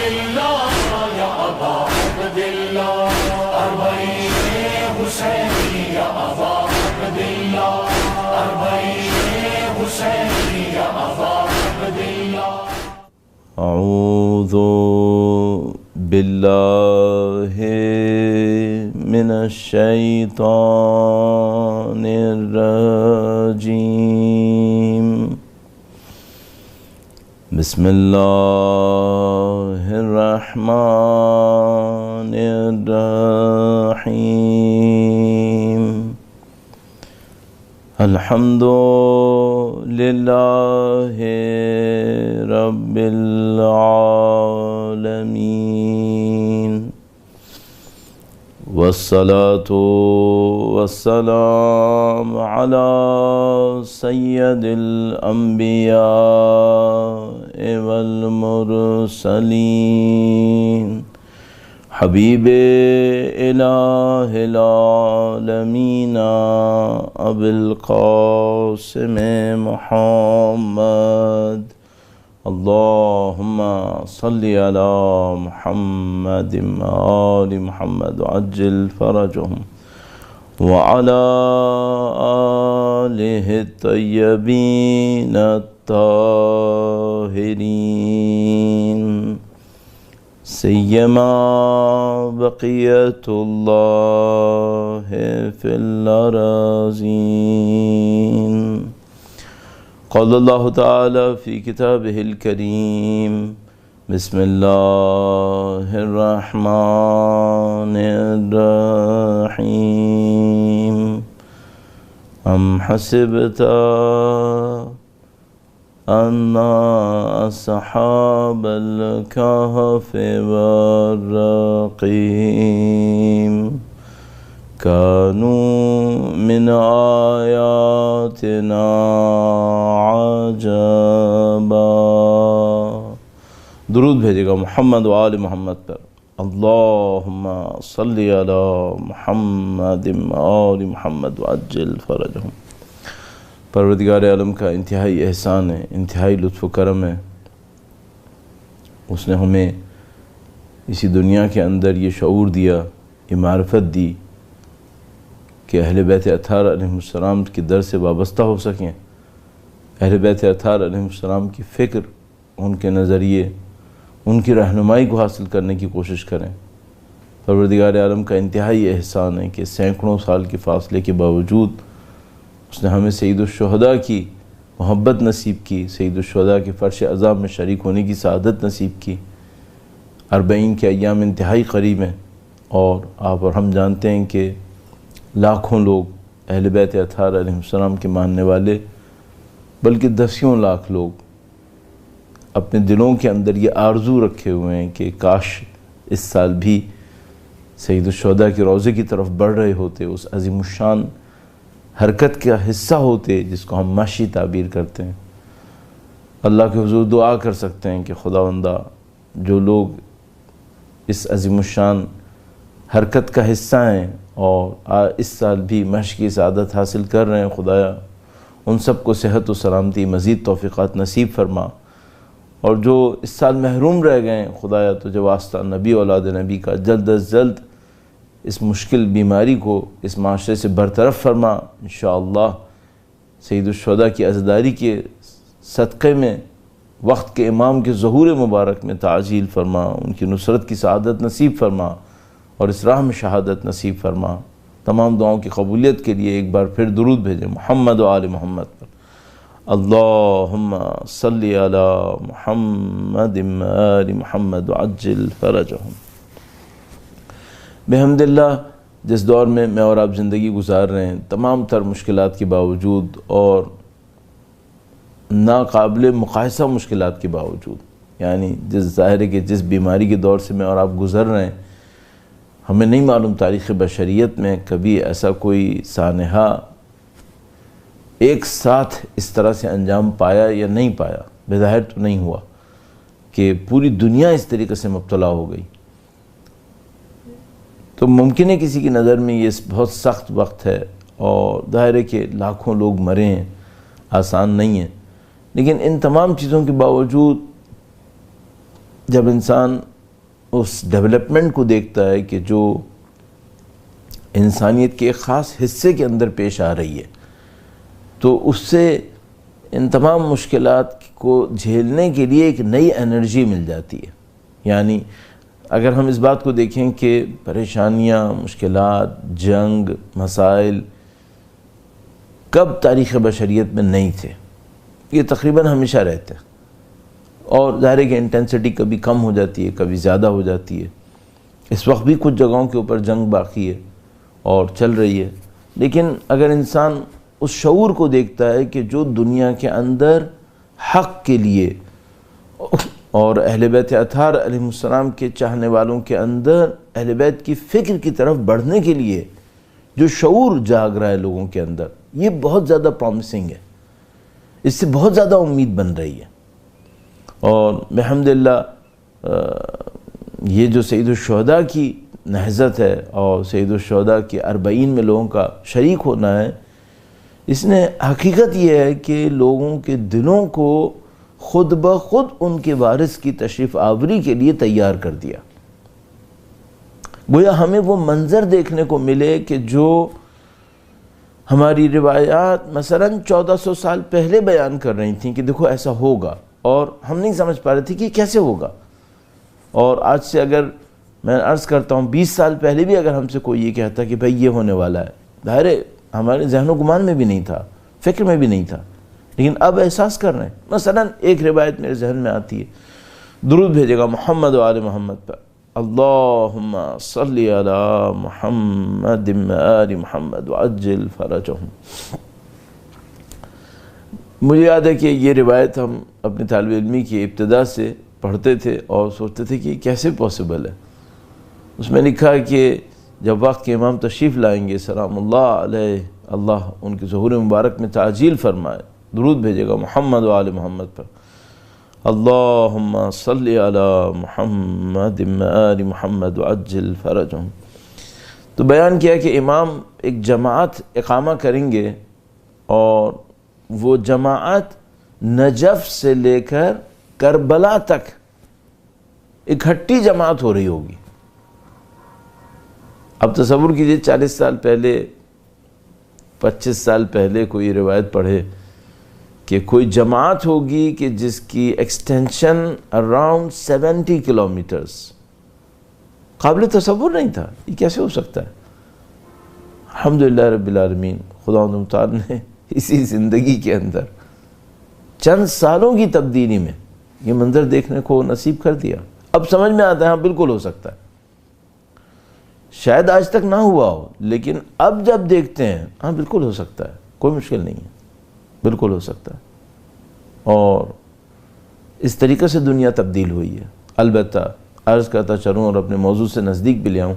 الله يا أبا عبد الله أربعين حسيني يا أبا عبد الله أربعين حسيني يا أبا عبد الله أعوذ بالله من الشيطان الرجيم بسم الله الرحمن الرحيم الحمد لله رب العالمين والصلاة والسلام على سيد الأنبياء والمرسلين حبيب إله العالمين أبي القاسم محمد اللهم صل على محمد وآل محمد وعجل فرجهم وعلى آله الطيبين الطاهرين سيما بقية الله في الأراضين قال الله تعالى في كتابه الكريم بسم الله الرحمن الرحيم أم حسبت أن أصحاب الكهف والرقيم كانوا من آياتنا عجبا درود بھیجے گا محمد و آل محمد پر اللہم صلی علی محمد و آل محمد وعجل فرجہم۔ پروردگار عالم کا انتہائی احسان ہے، انتہائی لطف و کرم ہے، اس نے ہمیں اسی دنیا کے اندر یہ شعور دیا، یہ معرفت دی کہ اہل بیت اطہار علیہ السلام کی در سے وابستہ ہو سکیں، اہل بیت اطہار علیہ السلام کی فکر، ان کے نظریے، ان کی رہنمائی کو حاصل کرنے کی کوشش کریں۔ پروردگار عالم کا انتہائی احسان ہے کہ سینکڑوں سال کے فاصلے کے باوجود اس نے ہمیں سید الشہداء کی محبت نصیب کی، سید الشہداء کے فرش عذاب میں شریک ہونے کی سعادت نصیب کی۔ 40 کے ایام انتہائی قریب ہیں اور آپ اور ہم جانتے ہیں کہ لاکھوں لوگ اہل بیت اطہار علیہ السلام کے ماننے والے، بلکہ 10 لاکھ لوگ اپنے دلوں کے اندر یہ آرزو رکھے ہوئے ہیں کہ کاش اس سال بھی سید الشہداء کے روضے کی طرف بڑھ رہے ہوتے، اس عظیم الشان حرکت کا حصہ ہوتے جس کو ہم ماشی تعبیر کرتے ہیں۔ اللہ کے حضور دعا کر سکتے ہیں کہ خداوندہ جو لوگ اس عظیم الشان حرکت کا حصہ ہیں اور اس سال بھی مشق کی سعادت حاصل کر رہے ہیں، خدایا ان سب کو صحت و سلامتی مزید توفیقات نصیب فرما، اور جو اس سال محروم رہ گئے ہیں خدایا تو جو واسطہ نبی اولاد نبی کا جلد از جلد اس مشکل بیماری کو اس معاشرے سے برطرف فرما۔ انشاءاللہ سید الشہداء کی عزاداری کے صدقے میں وقت کے امام کے ظہور مبارک میں تعجیل فرما، ان کی نصرت کی سعادت نصیب فرما اور اس راہ میں شہادت نصیب فرما۔ تمام دعاؤں کی قبولیت کے لیے ایک بار پھر درود بھیجیں محمد و آل محمد پر۔ اللہم صلی علی محمد و آل محمد وعجل فرجہم۔ بحمد اللہ جس دور میں اور آپ زندگی گزار رہے ہیں، تمام تر مشکلات کے باوجود اور ناقابل مقایسہ مشکلات کے باوجود، یعنی جس ظاہر ہے کہ جس بیماری کے دور سے میں اور آپ گزر رہے ہیں، ہمیں نہیں معلوم تاریخ بشریت میں کبھی ایسا کوئی سانحہ ایک ساتھ اس طرح سے انجام پایا یا نہیں پایا، بظاہر تو نہیں ہوا کہ پوری دنیا اس طریقے سے مبتلا ہو گئی۔ تو ممکن ہے کسی کی نظر میں یہ بہت سخت وقت ہے اور ظاہر ہے کہ لاکھوں لوگ مرے ہیں، آسان نہیں ہے، لیکن ان تمام چیزوں کے باوجود جب انسان اس ڈیولپمنٹ کو دیکھتا ہے کہ جو انسانیت کے ایک خاص حصے کے اندر پیش آ رہی ہے، تو اس سے ان تمام مشکلات کو جھیلنے کے لیے ایک نئی انرجی مل جاتی ہے۔ یعنی اگر ہم اس بات کو دیکھیں کہ پریشانیاں، مشکلات، جنگ، مسائل کب تاریخ بشریت میں نہیں تھے، یہ تقریباً ہمیشہ رہتے ہیں، اور ظاہر ہے کہ انٹینسٹی کبھی کم ہو جاتی ہے، کبھی زیادہ ہو جاتی ہے۔ اس وقت بھی کچھ جگہوں کے اوپر جنگ باقی ہے اور چل رہی ہے، لیکن اگر انسان اس شعور کو دیکھتا ہے کہ جو دنیا کے اندر حق کے لیے اور اہل بیت اطہار علیہ السلام کے چاہنے والوں کے اندر اہل بیت کی فکر کی طرف بڑھنے کے لیے جو شعور جاگ رہا ہے لوگوں کے اندر، یہ بہت زیادہ پرومسنگ ہے، اس سے بہت زیادہ امید بن رہی ہے۔ اور بحمداللہ یہ جو سید الشہداء کی نہضت ہے اور سید الشہداء کے 40 میں لوگوں کا شریک ہونا ہے، اس نے حقیقت یہ ہے کہ لوگوں کے دلوں کو خود بخود ان کے وارث کی تشریف آوری کے لیے تیار کر دیا۔ گویا ہمیں وہ منظر دیکھنے کو ملے کہ جو ہماری روایات مثلا 1400 سال پہلے بیان کر رہی تھیں کہ دیکھو ایسا ہوگا، اور ہم نہیں سمجھ پا رہے تھے کہ کیسے ہوگا۔ اور آج سے اگر میں عرض کرتا ہوں 20 سال پہلے بھی اگر ہم سے کوئی یہ کہتا کہ بھائی یہ ہونے والا ہے، ظاہر ہے ہمارے ذہن و گمان میں بھی نہیں تھا، فکر میں بھی نہیں تھا، لیکن اب احساس کر رہے ہیں۔ مثلا ایک روایت میرے ذہن میں آتی ہے، درود بھیجے گا محمد و آل محمد پر، اللہم صلی علی محمد و آل محمد وعجل فرجہم۔ مجھے یاد ہے کہ یہ روایت ہم اپنے طالب علمی کی ابتدا سے پڑھتے تھے اور سوچتے تھے کہ کیسے پاسبل ہے۔ اس میں لکھا ہے کہ جب وقت کے امام تشریف لائیں گے سلام اللہ علیہ، اللہ ان کے ظہور مبارک میں تعجیل فرمائے، درود بھیجے گا محمد و آل محمد پر، اللہم صلی علی محمد و آل محمد وعجل فرجہم۔ تو بیان کیا کہ امام ایک جماعت اقامہ کریں گے، اور وہ جماعت نجف سے لے کر کربلا تک اکٹھی جماعت ہو رہی ہوگی۔ اب تصور کیجئے 40 سال پہلے، 25 سال پہلے کوئی روایت پڑھے کہ کوئی جماعت ہوگی کہ جس کی ایکسٹینشن اراؤنڈ 70 کلومیٹرز، قابل تصور نہیں تھا، یہ کیسے ہو سکتا ہے۔ الحمدللہ رب العالمین، خداوند متعال نے اسی زندگی کے اندر چند سالوں کی تبدیلی میں یہ منظر دیکھنے کو نصیب کر دیا۔ اب سمجھ میں آتا ہے، ہاں بالکل ہو سکتا ہے، شاید آج تک نہ ہوا ہو، لیکن اب جب دیکھتے ہیں ہاں بالکل ہو سکتا ہے، کوئی مشکل نہیں ہے، بالکل ہو سکتا ہے۔ اور اس طریقے سے دنیا تبدیل ہوئی ہے۔ البتہ عرض کرتا چلوں اور اپنے موضوع سے نزدیک بھی لے آؤں،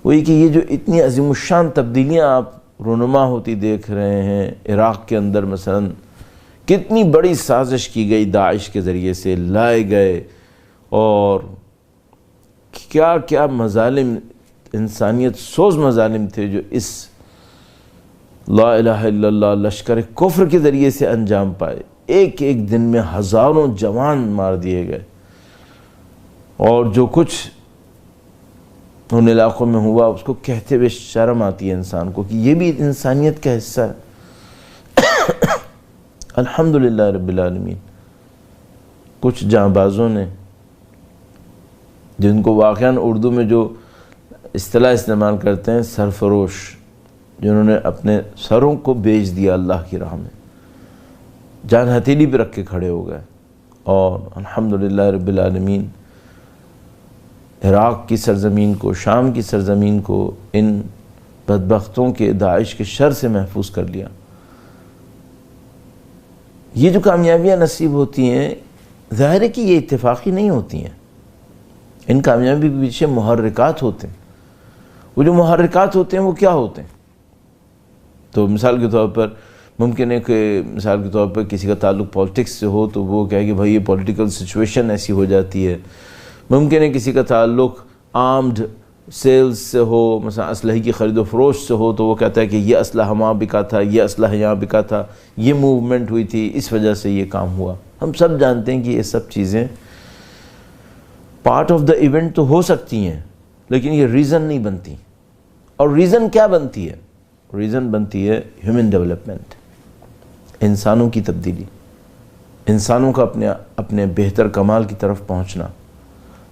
وہی کہ یہ جو اتنی عظیم الشان تبدیلیاں آپ رونما ہوتی دیکھ رہے ہیں، عراق کے اندر مثلا کتنی بڑی سازش کی گئی داعش کے ذریعے سے، لائے گئے، اور کیا کیا مظالم، انسانیت سوز مظالم تھے جو اس لا الہ الا اللہ لشکر کفر کے ذریعے سے انجام پائے۔ ایک ایک دن میں ہزاروں جوان مار دیے گئے، اور جو کچھ ان علاقوں میں ہوا اس کو کہتے ہوئے شرم آتی ہے انسان کو کہ یہ بھی انسانیت کا حصہ ہے۔ الحمدللہ رب العالمین، کچھ جانبازوں نے جن کو واقعاً اردو میں جو اصطلاح استعمال کرتے ہیں سرفروش، جنہوں نے اپنے سروں کو بیچ دیا اللہ کی راہ میں، جان ہتھیلی پہ رکھ کے کھڑے ہو گئے، اور الحمدللہ رب العالمین عراق کی سرزمین کو، شام کی سرزمین کو ان بدبختوں کے داعش کے شر سے محفوظ کر لیا۔ یہ جو کامیابیاں نصیب ہوتی ہیں، ظاہر ہے کہ یہ اتفاقی نہیں ہوتی ہیں، ان کامیابی کے پیچھے محرکات ہوتے ہیں۔ وہ جو محرکات ہوتے ہیں وہ کیا ہوتے ہیں؟ تو مثال کے طور پر ممکن ہے کہ مثال کے طور پر کسی کا تعلق پالیٹکس سے ہو تو وہ کہے کہ بھائی یہ پولیٹیکل سچویشن ایسی ہو جاتی ہے۔ ممکن ہے کسی کا تعلق آرمڈ سیلز سے ہو، مثلا اسلحے کی خرید و فروخت سے ہو، تو وہ کہتا ہے کہ یہ اسلحہ وہاں بکا تھا، یہ اسلحہ یہاں بکا تھا، یہ موومنٹ ہوئی تھی، اس وجہ سے یہ کام ہوا۔ ہم سب جانتے ہیں کہ یہ سب چیزیں پارٹ آف دا ایونٹ تو ہو سکتی ہیں لیکن یہ ریزن نہیں بنتی. اور ریزن کیا بنتی ہے؟ ریزن بنتی ہے ہیومن ڈیولپمنٹ، انسانوں کی تبدیلی، انسانوں کا اپنے بہتر کمال کی طرف پہنچنا.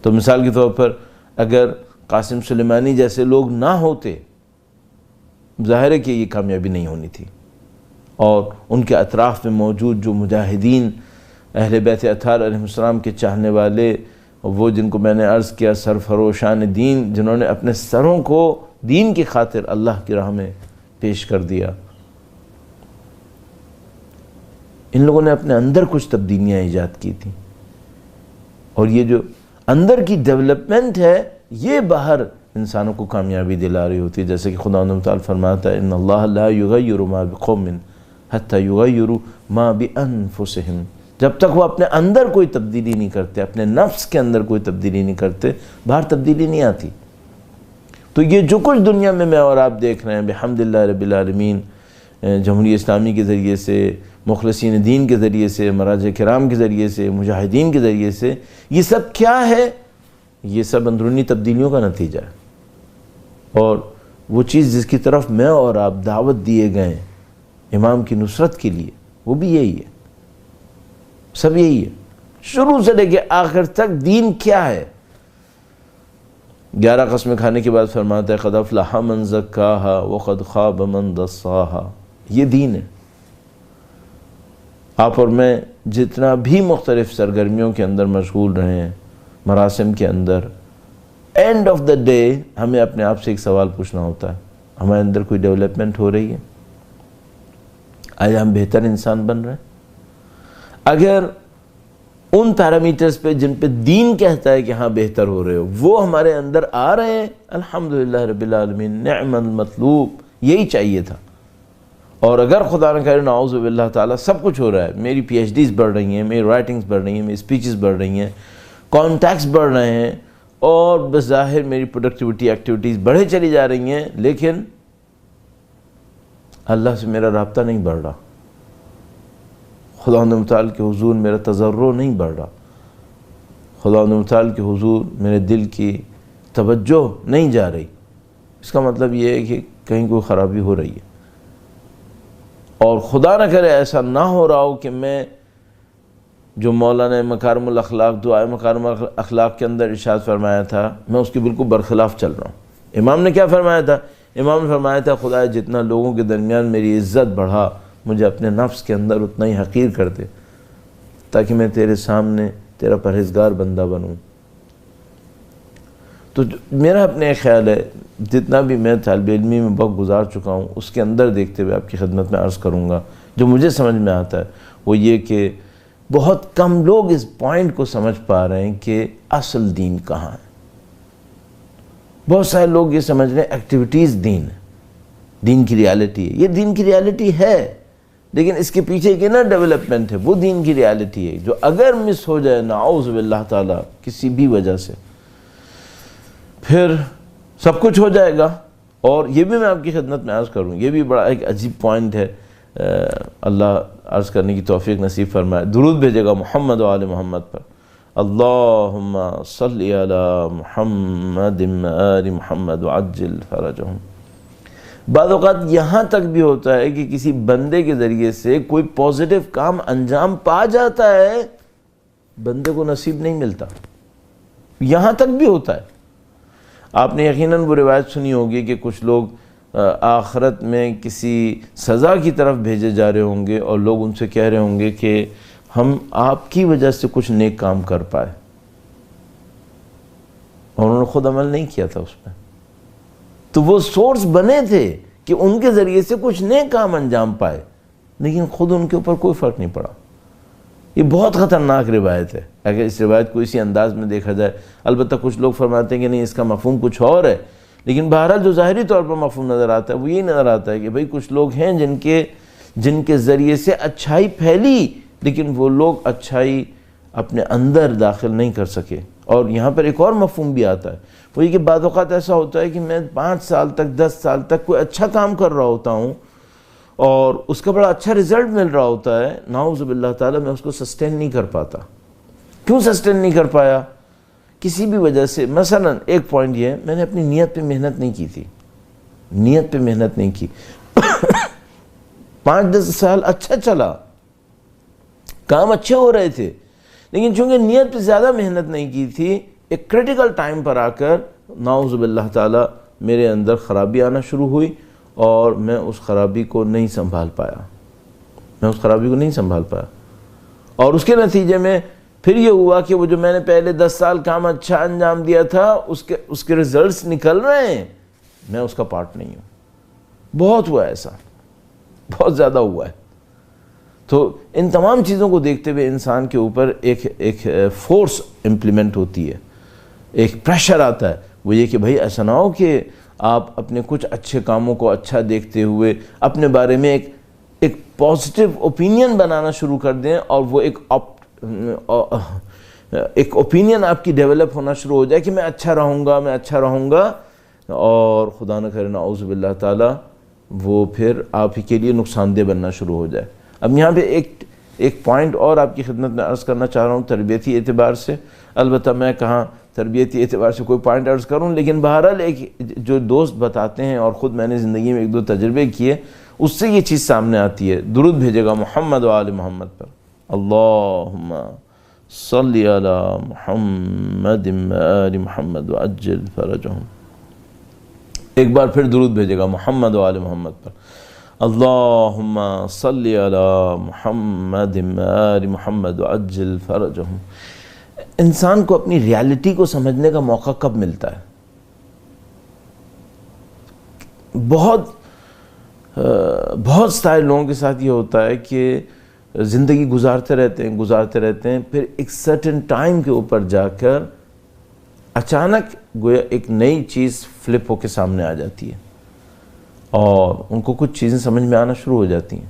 تو مثال کے طور پر اگر قاسم سلیمانی جیسے لوگ نہ ہوتے، ظاہر ہے کہ یہ کامیابی نہیں ہونی تھی. اور ان کے اطراف میں موجود جو مجاہدین اہل بیت اطہار علیہ السلام کے چاہنے والے، وہ جن کو میں نے عرض کیا سرفروشان دین، جنہوں نے اپنے سروں کو دین کی خاطر اللہ کی راہ میں پیش کر دیا، ان لوگوں نے اپنے اندر کچھ تبدیلیاں ایجاد کی تھیں. اور یہ جو اندر کی ڈیولپمنٹ ہے یہ باہر انسانوں کو کامیابی دلا رہی ہوتی ہے. جیسے کہ خداوند تعالیٰ فرماتا ہے ان اللہ لا یغیر ما بقوم حتی یغیروا ما بانفسہم. جب تک وہ اپنے اندر کوئی تبدیلی نہیں کرتے، اپنے نفس کے اندر کوئی تبدیلی نہیں کرتے، باہر تبدیلی نہیں آتی. تو یہ جو کچھ دنیا میں اور آپ دیکھ رہے ہیں بحمدللہ رب العالمین، جمہوریہ اسلامی کے ذریعے سے، مخلصین دین کے ذریعے سے، مراجع کرام کے ذریعے سے، مجاہدین کے ذریعے سے، یہ سب کیا ہے؟ یہ سب اندرونی تبدیلیوں کا نتیجہ ہے. اور وہ چیز جس کی طرف میں اور آپ دعوت دیے گئے امام کی نصرت کے لیے، وہ بھی یہی ہے، سب یہی ہے. شروع سے لے کے آخر تک دین کیا ہے؟ 11 قسمیں کھانے کے بعد فرماتا ہے قد افلح من زکاہا وقد خاب من دساہا. یہ دین ہے. آپ اور میں جتنا بھی مختلف سرگرمیوں کے اندر مشغول رہے ہیں، مراسم کے اندر، اینڈ آف دا ڈے ہمیں اپنے آپ سے ایک سوال پوچھنا ہوتا ہے، ہمارے اندر کوئی ڈیولپمنٹ ہو رہی ہے؟ آیا ہم بہتر انسان بن رہے ہیں؟ اگر ان پیرامیٹرز پہ جن پہ دین کہتا ہے کہ ہاں بہتر ہو رہے ہو، وہ ہمارے اندر آ رہے ہیں، الحمدللہ رب العالمین، نعم المطلوب، یہی چاہیے تھا. اور اگر خدا نہ کرے نعوذ باللہ تعالیٰ سب کچھ ہو رہا ہے، میری پی ایچ ڈیز بڑھ رہی ہیں، میری رائٹنگز بڑھ رہی ہیں، میری اسپیچز بڑھ رہی ہیں، کانٹیکٹس بڑھ رہے ہیں، اور بظاہر میری پروڈکٹیوٹی ایکٹیویٹیز بڑھے چلی جا رہی ہیں، لیکن اللہ سے میرا رابطہ نہیں بڑھ رہا، خداوند متعال کے حضور میرا تضرع نہیں بڑھ رہا، خداوند متعال کے حضور میرے دل کی توجہ نہیں جا رہی، اس کا مطلب یہ ہے کہ کہیں کوئی خرابی ہو رہی ہے. اور خدا نہ کرے ایسا نہ ہو رہا ہو کہ میں جو مولانا مکارم الاخلاق دعائے مکارم الاخلاق کے اندر ارشاد فرمایا تھا، میں اس کے بالکل برخلاف چل رہا ہوں. امام نے کیا فرمایا تھا؟ امام نے فرمایا تھا خدا جتنا لوگوں کے درمیان میری عزت بڑھا، مجھے اپنے نفس کے اندر اتنا ہی حقیر کر دے تاکہ میں تیرے سامنے تیرا پرہیزگار بندہ بنوں. تو میرا اپنے ایک خیال ہے، جتنا بھی میں طالب علمی میں وقت گزار چکا ہوں اس کے اندر دیکھتے ہوئے آپ کی خدمت میں عرض کروں گا، جو مجھے سمجھ میں آتا ہے وہ یہ کہ بہت کم لوگ اس پوائنٹ کو سمجھ پا رہے ہیں کہ اصل دین کہاں ہے. بہت سارے لوگ یہ سمجھ رہے ہیں ایکٹیویٹیز دین ہے، دین کی ریالٹی ہے. یہ دین کی ریالٹی ہے، لیکن اس کے پیچھے کی نا ڈیولپمنٹ ہے، وہ دین کی ریالٹی ہے جو اگر مس ہو جائے نعوذ باللہ تعالیٰ کسی بھی وجہ سے، پھر سب کچھ ہو جائے گا. اور یہ بھی میں آپ کی خدمت میں عرض کروں، یہ بھی بڑا ایک عجیب پوائنٹ ہے. اللہ عرض کرنے کی توفیق نصیب فرمائے. درود بھیجے گا محمد و آل محمد پر. اللہم صلی علی محمد آل محمد وعجل فرجہم. بعض اوقات یہاں تک بھی ہوتا ہے کہ کسی بندے کے ذریعے سے کوئی پازیٹیو کام انجام پا جاتا ہے، بندے کو نصیب نہیں ملتا. یہاں تک بھی ہوتا ہے. آپ نے یقیناً وہ روایت سنی ہوگی کہ کچھ لوگ آخرت میں کسی سزا کی طرف بھیجے جا رہے ہوں گے اور لوگ ان سے کہہ رہے ہوں گے کہ ہم آپ کی وجہ سے کچھ نیک کام کر پائے، اور انہوں نے خود عمل نہیں کیا تھا اس پہ. تو وہ سورس بنے تھے کہ ان کے ذریعے سے کچھ نیک کام انجام پائے، لیکن خود ان کے اوپر کوئی فرق نہیں پڑا. یہ بہت خطرناک روایت ہے اگر اس روایت کو اسی انداز میں دیکھا جائے. البتہ کچھ لوگ فرماتے ہیں کہ نہیں، اس کا مفہوم کچھ اور ہے، لیکن بہرحال جو ظاہری طور پر مفہوم نظر آتا ہے وہ یہی نظر آتا ہے کہ بھئی کچھ لوگ ہیں جن کے ذریعے سے اچھائی پھیلی، لیکن وہ لوگ اچھائی اپنے اندر داخل نہیں کر سکے. اور یہاں پر ایک اور مفہوم بھی آتا ہے، وہ یہ کہ بعض اوقات ایسا ہوتا ہے کہ میں 5 سال تک 10 سال تک کوئی اچھا کام کر رہا ہوتا ہوں اور اس کا بڑا اچھا رزلٹ مل رہا ہوتا ہے، نعوذ باللہ تعالیٰ میں اس کو سسٹین نہیں کر پاتا. کیوں سسٹین نہیں کر پایا؟ کسی بھی وجہ سے، مثلا ایک پوائنٹ یہ ہے، میں نے اپنی نیت پہ محنت نہیں کی تھی، نیت پہ محنت نہیں کی 5-10 سال اچھا چلا، کام اچھے ہو رہے تھے، لیکن چونکہ نیت پہ زیادہ محنت نہیں کی تھی، ایک کریٹیکل ٹائم پر آ کر نعوذ باللہ تعالی میرے اندر خرابی آنا شروع ہوئی، اور میں اس خرابی کو نہیں سنبھال پایا، اور اس کے نتیجے میں پھر یہ ہوا کہ وہ جو میں نے پہلے 10 سال کام اچھا انجام دیا تھا، اس کے رزلٹس نکل رہے ہیں، میں اس کا پارٹ نہیں ہوں۔ بہت ہوا ایسا، بہت زیادہ ہوا ہے۔ تو ان تمام چیزوں کو دیکھتے ہوئے انسان کے اوپر ایک فورس امپلیمنٹ ہوتی ہے، ایک پریشر آتا ہے، وہ یہ کہ بھائی ایسا نہ ہو کہ آپ اپنے کچھ اچھے کاموں کو اچھا دیکھتے ہوئے اپنے بارے میں ایک پازیٹیو اوپینین بنانا شروع کر دیں، اور وہ ایک اوپینین آپ کی ڈیولپ ہونا شروع ہو جائے کہ میں اچھا رہوں گا، اور خدا نہ کرے نعوذ باللہ تعالی وہ پھر آپ ہی کے لیے نقصان دہ بننا شروع ہو جائے۔ اب یہاں پہ ایک پوائنٹ اور آپ کی خدمت میں عرض کرنا چاہ رہا ہوں تربیتی اعتبار سے، البتہ میں کہاں تربیتی اعتبار سے کوئی پوائنٹ عرض کروں، لیکن بہرحال ایک جو دوست بتاتے ہیں، اور خود میں نے زندگی میں 1-2 تجربے کیے، اس سے یہ چیز سامنے آتی ہے۔ درود بھیجے گا محمد و آل محمد پر، اللہم صلی علی محمد و آل محمد وعجل فرجہم۔ ایک بار پھر درود بھیجے گا محمد و آل محمد پر، اللہم صلی علی محمد و آل محمد وعجل فرجہم۔ انسان کو اپنی ریالٹی کو سمجھنے کا موقع کب ملتا ہے؟ بہت سارے لوگوں کے ساتھ یہ ہوتا ہے کہ زندگی گزارتے رہتے ہیں، پھر ایک سرٹن ٹائم کے اوپر جا کر اچانک گویا ایک نئی چیز فلپ ہو کے سامنے آ جاتی ہے، اور ان کو کچھ چیزیں سمجھ میں آنا شروع ہو جاتی ہیں،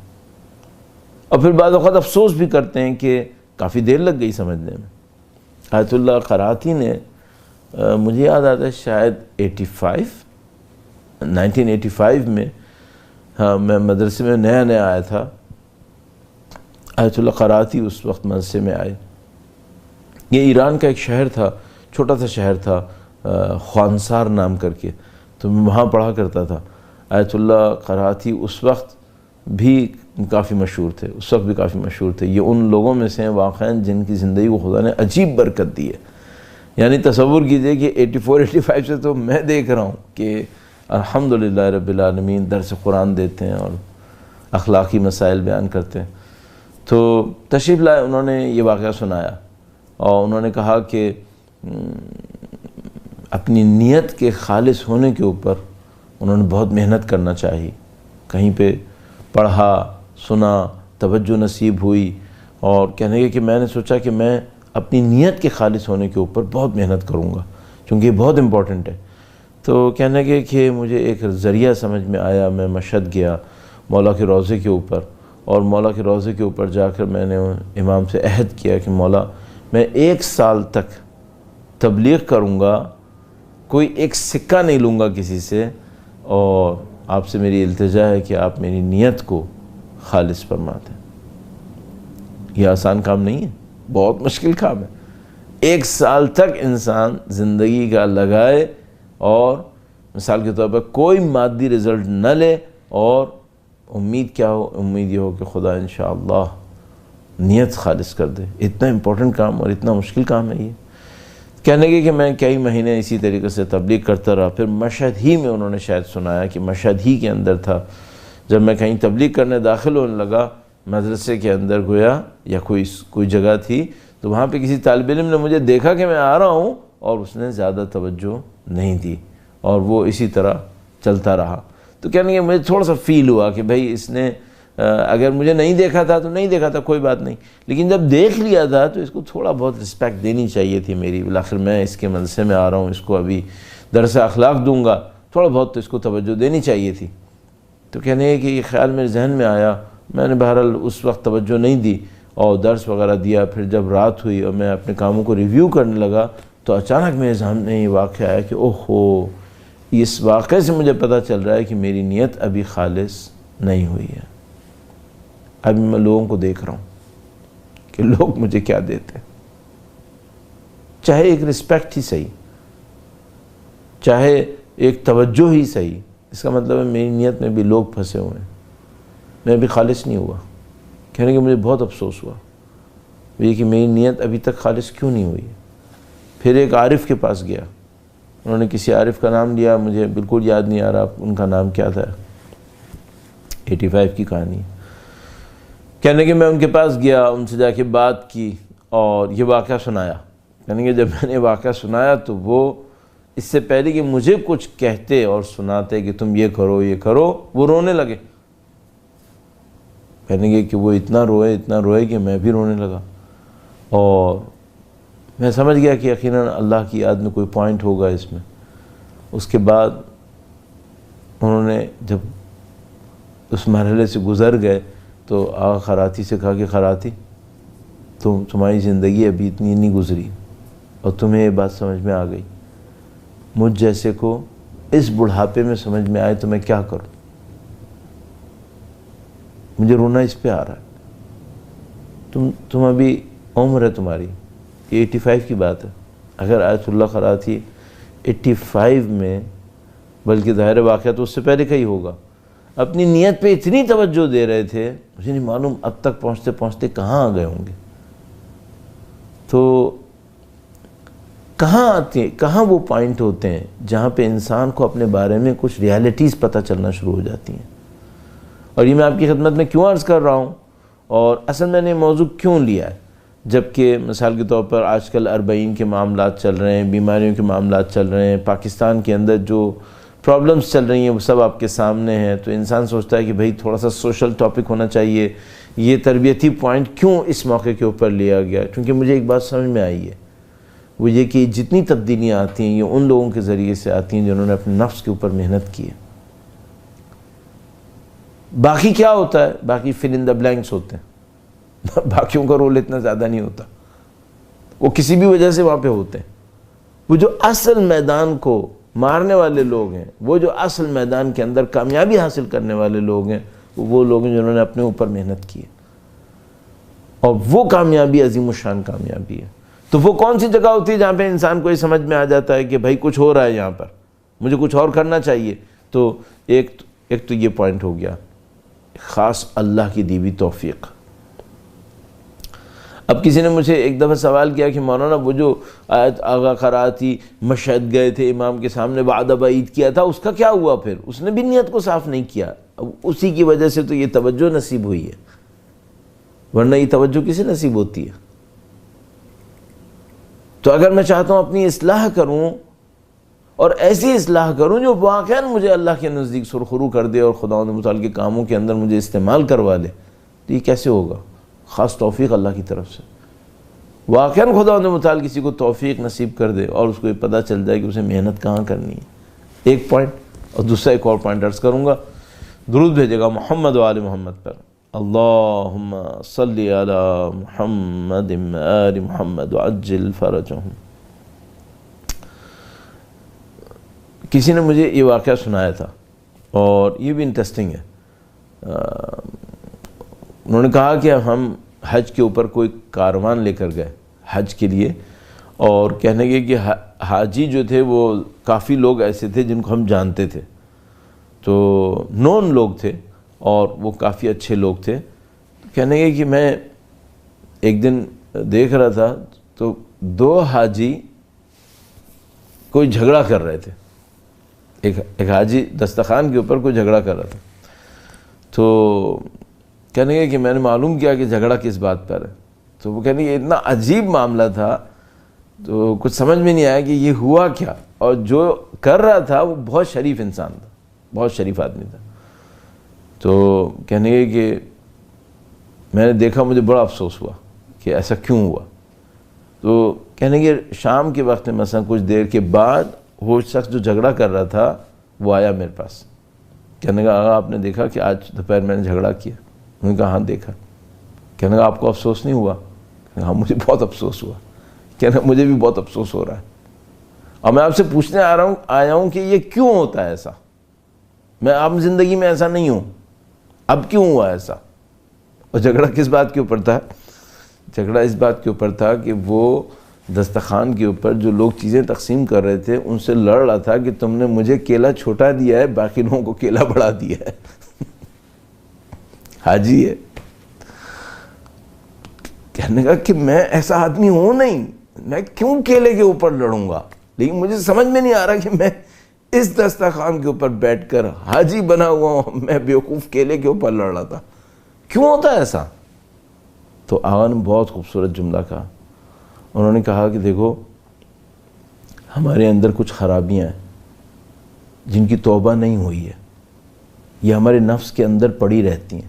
اور پھر بعض اوقات افسوس بھی کرتے ہیں کہ کافی دیر لگ گئی سمجھنے میں۔ آیت اللہ قراتی نے مجھے یاد آتا ہے شاید 1985 میں، میں مدرسے میں نیا آیا تھا، آیت اللہ قراتی اس وقت مدرسے میں آئے۔ یہ ایران کا ایک شہر تھا، چھوٹا سا شہر تھا، خوانسار نام کر کے، تو میں وہاں پڑھا کرتا تھا۔ آیت اللہ قراتی اس وقت بھی کافی مشہور تھے، یہ ان لوگوں میں سے ہیں واقعاً جن کی زندگی کو خدا نے عجیب برکت دی ہے۔ یعنی تصور کیجئے کہ 84-85 سے تو میں دیکھ رہا ہوں کہ الحمدللہ رب العالمین درس قرآن دیتے ہیں اور اخلاقی مسائل بیان کرتے ہیں۔ تو تشریف لائے، انہوں نے یہ واقعہ سنایا، اور انہوں نے کہا کہ اپنی نیت کے خالص ہونے کے اوپر انہوں نے بہت محنت کرنا چاہیے، کہیں پہ پڑھا، سنا، توجہ نصیب ہوئی، اور کہنے لگے کہ میں نے سوچا کہ میں اپنی نیت کے خالص ہونے کے اوپر بہت محنت کروں گا، چونکہ یہ بہت امپورٹنٹ ہے۔ تو کہنے لگے کہ مجھے ایک ذریعہ سمجھ میں آیا، میں مشہد گیا مولا کے روضے کے اوپر، اور مولا کے روضے کے اوپر جا کر میں نے امام سے عہد کیا کہ مولا میں 1 سال تک تبلیغ کروں گا، کوئی ایک سکہ نہیں لوں گا کسی سے، اور آپ سے میری التجا ہے کہ آپ میری نیت کو خالص فرما دیں۔ یہ آسان کام نہیں ہے، بہت مشکل کام ہے۔ 1 سال تک انسان زندگی کا لگائے، اور مثال کے طور پر کوئی مادی رزلٹ نہ لے، اور امید کیا ہو؟ امید یہ ہو کہ خدا انشاءاللہ نیت خالص کر دے۔ اتنا امپورٹنٹ کام اور اتنا مشکل کام ہے یہ۔ کہنے لگے کہ میں کئی مہینے اسی طریقے سے تبلیغ کرتا رہا، پھر مشہد ہی میں انہوں نے شاید سنایا کہ مشہد ہی کے اندر تھا، جب میں کہیں تبلیغ کرنے داخل ہونے لگا مدرسے کے اندر گویا یا کوئی جگہ تھی، تو وہاں پہ کسی طالب علم نے مجھے دیکھا کہ میں آ رہا ہوں، اور اس نے زیادہ توجہ نہیں دی، اور وہ اسی طرح چلتا رہا۔ تو کہنے لگے مجھے تھوڑا سا فیل ہوا کہ بھائی اس نے اگر مجھے نہیں دیکھا تھا تو نہیں دیکھا تھا، کوئی بات نہیں، لیکن جب دیکھ لیا تھا تو اس کو تھوڑا بہت رسپیکٹ دینی چاہیے تھی میری، بالآخر میں اس کے مدرسے میں آ رہا ہوں، اس کو ابھی درس اخلاق دوں گا، تھوڑا بہت تو اس کو توجہ دینی چاہیے تھی۔ تو کہنے لگے کہ یہ خیال میرے ذہن میں آیا، میں نے بہرحال اس وقت توجہ نہیں دی اور درس وغیرہ دیا۔ پھر جب رات ہوئی اور میں اپنے کاموں کو ریویو کرنے لگا، تو اچانک میرے سامنے یہ واقعہ آیا کہ اوہو، اس واقعے سے مجھے پتہ چل رہا ہے کہ میری نیت ابھی خالص نہیں ہوئی ہے۔ ابھی میں لوگوں کو دیکھ رہا ہوں کہ لوگ مجھے کیا دیتے ہیں۔ چاہے ایک رسپیکٹ ہی صحیح، چاہے ایک توجہ ہی صحیح، اس کا مطلب ہے میری نیت میں بھی لوگ پھنسے ہوئے ہیں، میں بھی خالص نہیں ہوا۔ کہنے کہ مجھے بہت افسوس ہوا یہ کہ میری نیت ابھی تک خالص کیوں نہیں ہوئی۔ پھر ایک عارف کے پاس گیا، انہوں نے کسی عارف کا نام لیا، مجھے بالکل یاد نہیں آ رہا ان کا نام کیا تھا، 85 کی کہانی۔ کہنے کہ میں ان کے پاس گیا، ان سے جا کے بات کی اور یہ واقعہ سنایا۔ کہنے کہ جب میں نے واقعہ سنایا تو وہ اس سے پہلے کہ مجھے کچھ کہتے اور سناتے کہ تم یہ کرو، وہ رونے لگے۔ کہنے کہ وہ اتنا روئے کہ میں بھی رونے لگا، اور میں سمجھ گیا کہ یقیناً اللہ کی یاد میں کوئی پوائنٹ ہوگا اس میں۔ اس کے بعد انہوں نے جب اس مرحلے سے گزر گئے تو آقا خراتی سے کہا کہ خراتی تمہاری زندگی ابھی اتنی نہیں گزری اور تمہیں یہ بات سمجھ میں آ گئی، مجھ جیسے کو اس بڑھاپے میں سمجھ میں آئے تو میں کیا کروں، مجھے رونا اس پہ آ رہا ہے، تم ابھی عمر ہے تمہاری، یہ 85 کی بات ہے۔ اگر آیت اللہ خراتی 85 میں، بلکہ ظاہر واقعہ تو اس سے پہلے کا ہی ہوگا، اپنی نیت پہ اتنی توجہ دے رہے تھے، مجھے نہیں معلوم اب تک پہنچتے پہنچتے کہاں آ گئے ہوں گے۔ تو کہاں وہ پوائنٹ ہوتے ہیں جہاں پہ انسان کو اپنے بارے میں کچھ ریالٹیز پتہ چلنا شروع ہو جاتی ہیں۔ اور یہ میں آپ کی خدمت میں کیوں عرض کر رہا ہوں، اور اصل میں نے موضوع کیوں لیا ہے، جبکہ مثال کے طور پر آج کل 40 کے معاملات چل رہے ہیں، بیماریوں کے معاملات چل رہے ہیں، پاکستان کے اندر جو پرابلمز چل رہی ہیں وہ سب آپ کے سامنے ہیں، تو انسان سوچتا ہے کہ بھئی تھوڑا سا سوشل ٹاپک ہونا چاہیے، یہ تربیتی پوائنٹ کیوں اس موقع کے اوپر لیا گیا؟ کیونکہ مجھے ایک بات سمجھ میں آئی ہے، وہ یہ کہ جتنی تبدیلیاں آتی ہیں یہ ان لوگوں کے ذریعے سے آتی ہیں جنہوں نے اپنے نفس کے اوپر محنت کی ہے۔ باقی کیا ہوتا ہے؟ باقی فل ان دا بلینکس ہوتے ہیں، باقیوں کا رول اتنا زیادہ نہیں ہوتا، وہ کسی بھی وجہ سے وہاں پہ ہوتے ہیں۔ وہ جو اصل میدان کو مارنے والے لوگ ہیں، وہ جو اصل میدان کے اندر کامیابی حاصل کرنے والے لوگ ہیں، وہ لوگ ہیں جنہوں نے اپنے اوپر محنت کی ہے، اور وہ کامیابی عظیم الشان کامیابی ہے۔ تو وہ کون سی جگہ ہوتی ہے جہاں پہ انسان کو یہ سمجھ میں آ جاتا ہے کہ بھائی کچھ ہو رہا ہے یہاں پر، مجھے کچھ اور کرنا چاہیے؟ تو ایک تو یہ پوائنٹ ہو گیا، خاص اللہ کی دی ہوئی توفیق۔ اب کسی نے مجھے ایک دفعہ سوال کیا کہ مولانا وہ جو آیت آغا خراتی مشہد گئے تھے امام کے سامنے وعدہ بعید کیا تھا، اس کا کیا ہوا؟ پھر اس نے بھی نیت کو صاف نہیں کیا، اب اسی کی وجہ سے تو یہ توجہ نصیب ہوئی ہے، ورنہ یہ توجہ کسے نصیب ہوتی ہے؟ تو اگر میں چاہتا ہوں اپنی اصلاح کروں اور ایسی اصلاح کروں جو واقعاً مجھے اللہ کے نزدیک سرخرو کر دے اور خداوند متعال کے کاموں کے اندر مجھے استعمال کروا لے، تو یہ کیسے ہوگا؟ خاص توفیق اللہ کی طرف سے، واقعاً خداوند متعال کسی کو توفیق نصیب کر دے اور اس کو یہ پتہ چل جائے کہ اسے محنت کہاں کرنی ہے۔ ایک پوائنٹ، اور دوسرا ایک اور پوائنٹ عرض کروں گا، درود بھیجے گا محمد و آل محمد پر، اللہم صلی علی محمد آل محمد وعجل فرجہم۔ کسی نے مجھے یہ واقعہ سنایا تھا اور یہ بھی انٹرسٹنگ ہے، انہوں نے کہا کہ ہم حج کے اوپر کوئی کاروان لے کر گئے حج کے لیے، اور کہنے گے کہ حاجی جو تھے وہ کافی لوگ ایسے تھے جن کو ہم جانتے تھے، تو نون لوگ تھے اور وہ کافی اچھے لوگ تھے۔ کہنے گے کہ میں ایک دن دیکھ رہا تھا تو 2 حاجی کوئی جھگڑا کر رہے تھے، ایک حاجی دسترخوان کے اوپر کوئی جھگڑا کر رہا تھا، تو کہنے گے کہ میں نے معلوم کیا کہ جھگڑا کس بات پر ہے، تو وہ کہنے گے اتنا عجیب معاملہ تھا تو کچھ سمجھ میں نہیں آیا کہ یہ ہوا کیا، اور جو کر رہا تھا وہ بہت شریف انسان تھا، بہت شریف آدمی تھا۔ تو کہنے گے کہ میں نے دیکھا، مجھے بڑا افسوس ہوا کہ ایسا کیوں ہوا۔ تو کہنے گے شام کے وقت میں مثلا کچھ دیر کے بعد وہ شخص جو جھگڑا کر رہا تھا وہ آیا میرے پاس، کہنے گا آقا آپ نے دیکھا کہ آج دوپہر میں نے جھگڑا کیا؟ انہوں نے کہا ہاں دیکھا۔ کہنے گا آپ کو افسوس نہیں ہوا؟ ہاں مجھے بہت افسوس ہوا۔ کہنے گا مجھے بھی بہت افسوس ہو رہا ہے، اور میں آپ سے پوچھنے آیا ہوں کہ یہ کیوں ہوتا ہے ایسا؟ میں عام زندگی میں ایسا نہیں ہوں، اب کیوں ہوا ایسا؟ اور جھگڑا کس بات کے اوپر تھا؟ جھگڑا اس بات کے اوپر تھا کہ وہ دسترخوان کے اوپر جو لوگ چیزیں تقسیم کر رہے تھے ان سے لڑ رہا تھا کہ تم نے مجھے کیلا چھوٹا دیا ہے، باقی لوگوں کو کیلا بڑا دیا ہے۔ حاجی ہے، کہنے کا کہ میں ایسا آدمی ہوں نہیں، میں کیوں کیلے کے اوپر لڑوں گا، لیکن مجھے سمجھ میں نہیں آ رہا کہ میں اس دسترخوان کے اوپر بیٹھ کر حاجی بنا ہوا ہوں، میں بیوقوف کیلے کے اوپر لڑ رہا تھا، کیوں ہوتا ہے ایسا؟ تو آقا نے بہت خوبصورت جملہ کہا، انہوں نے کہا کہ دیکھو ہمارے اندر کچھ خرابیاں ہیں جن کی توبہ نہیں ہوئی ہے، یہ ہمارے نفس کے اندر پڑی رہتی ہیں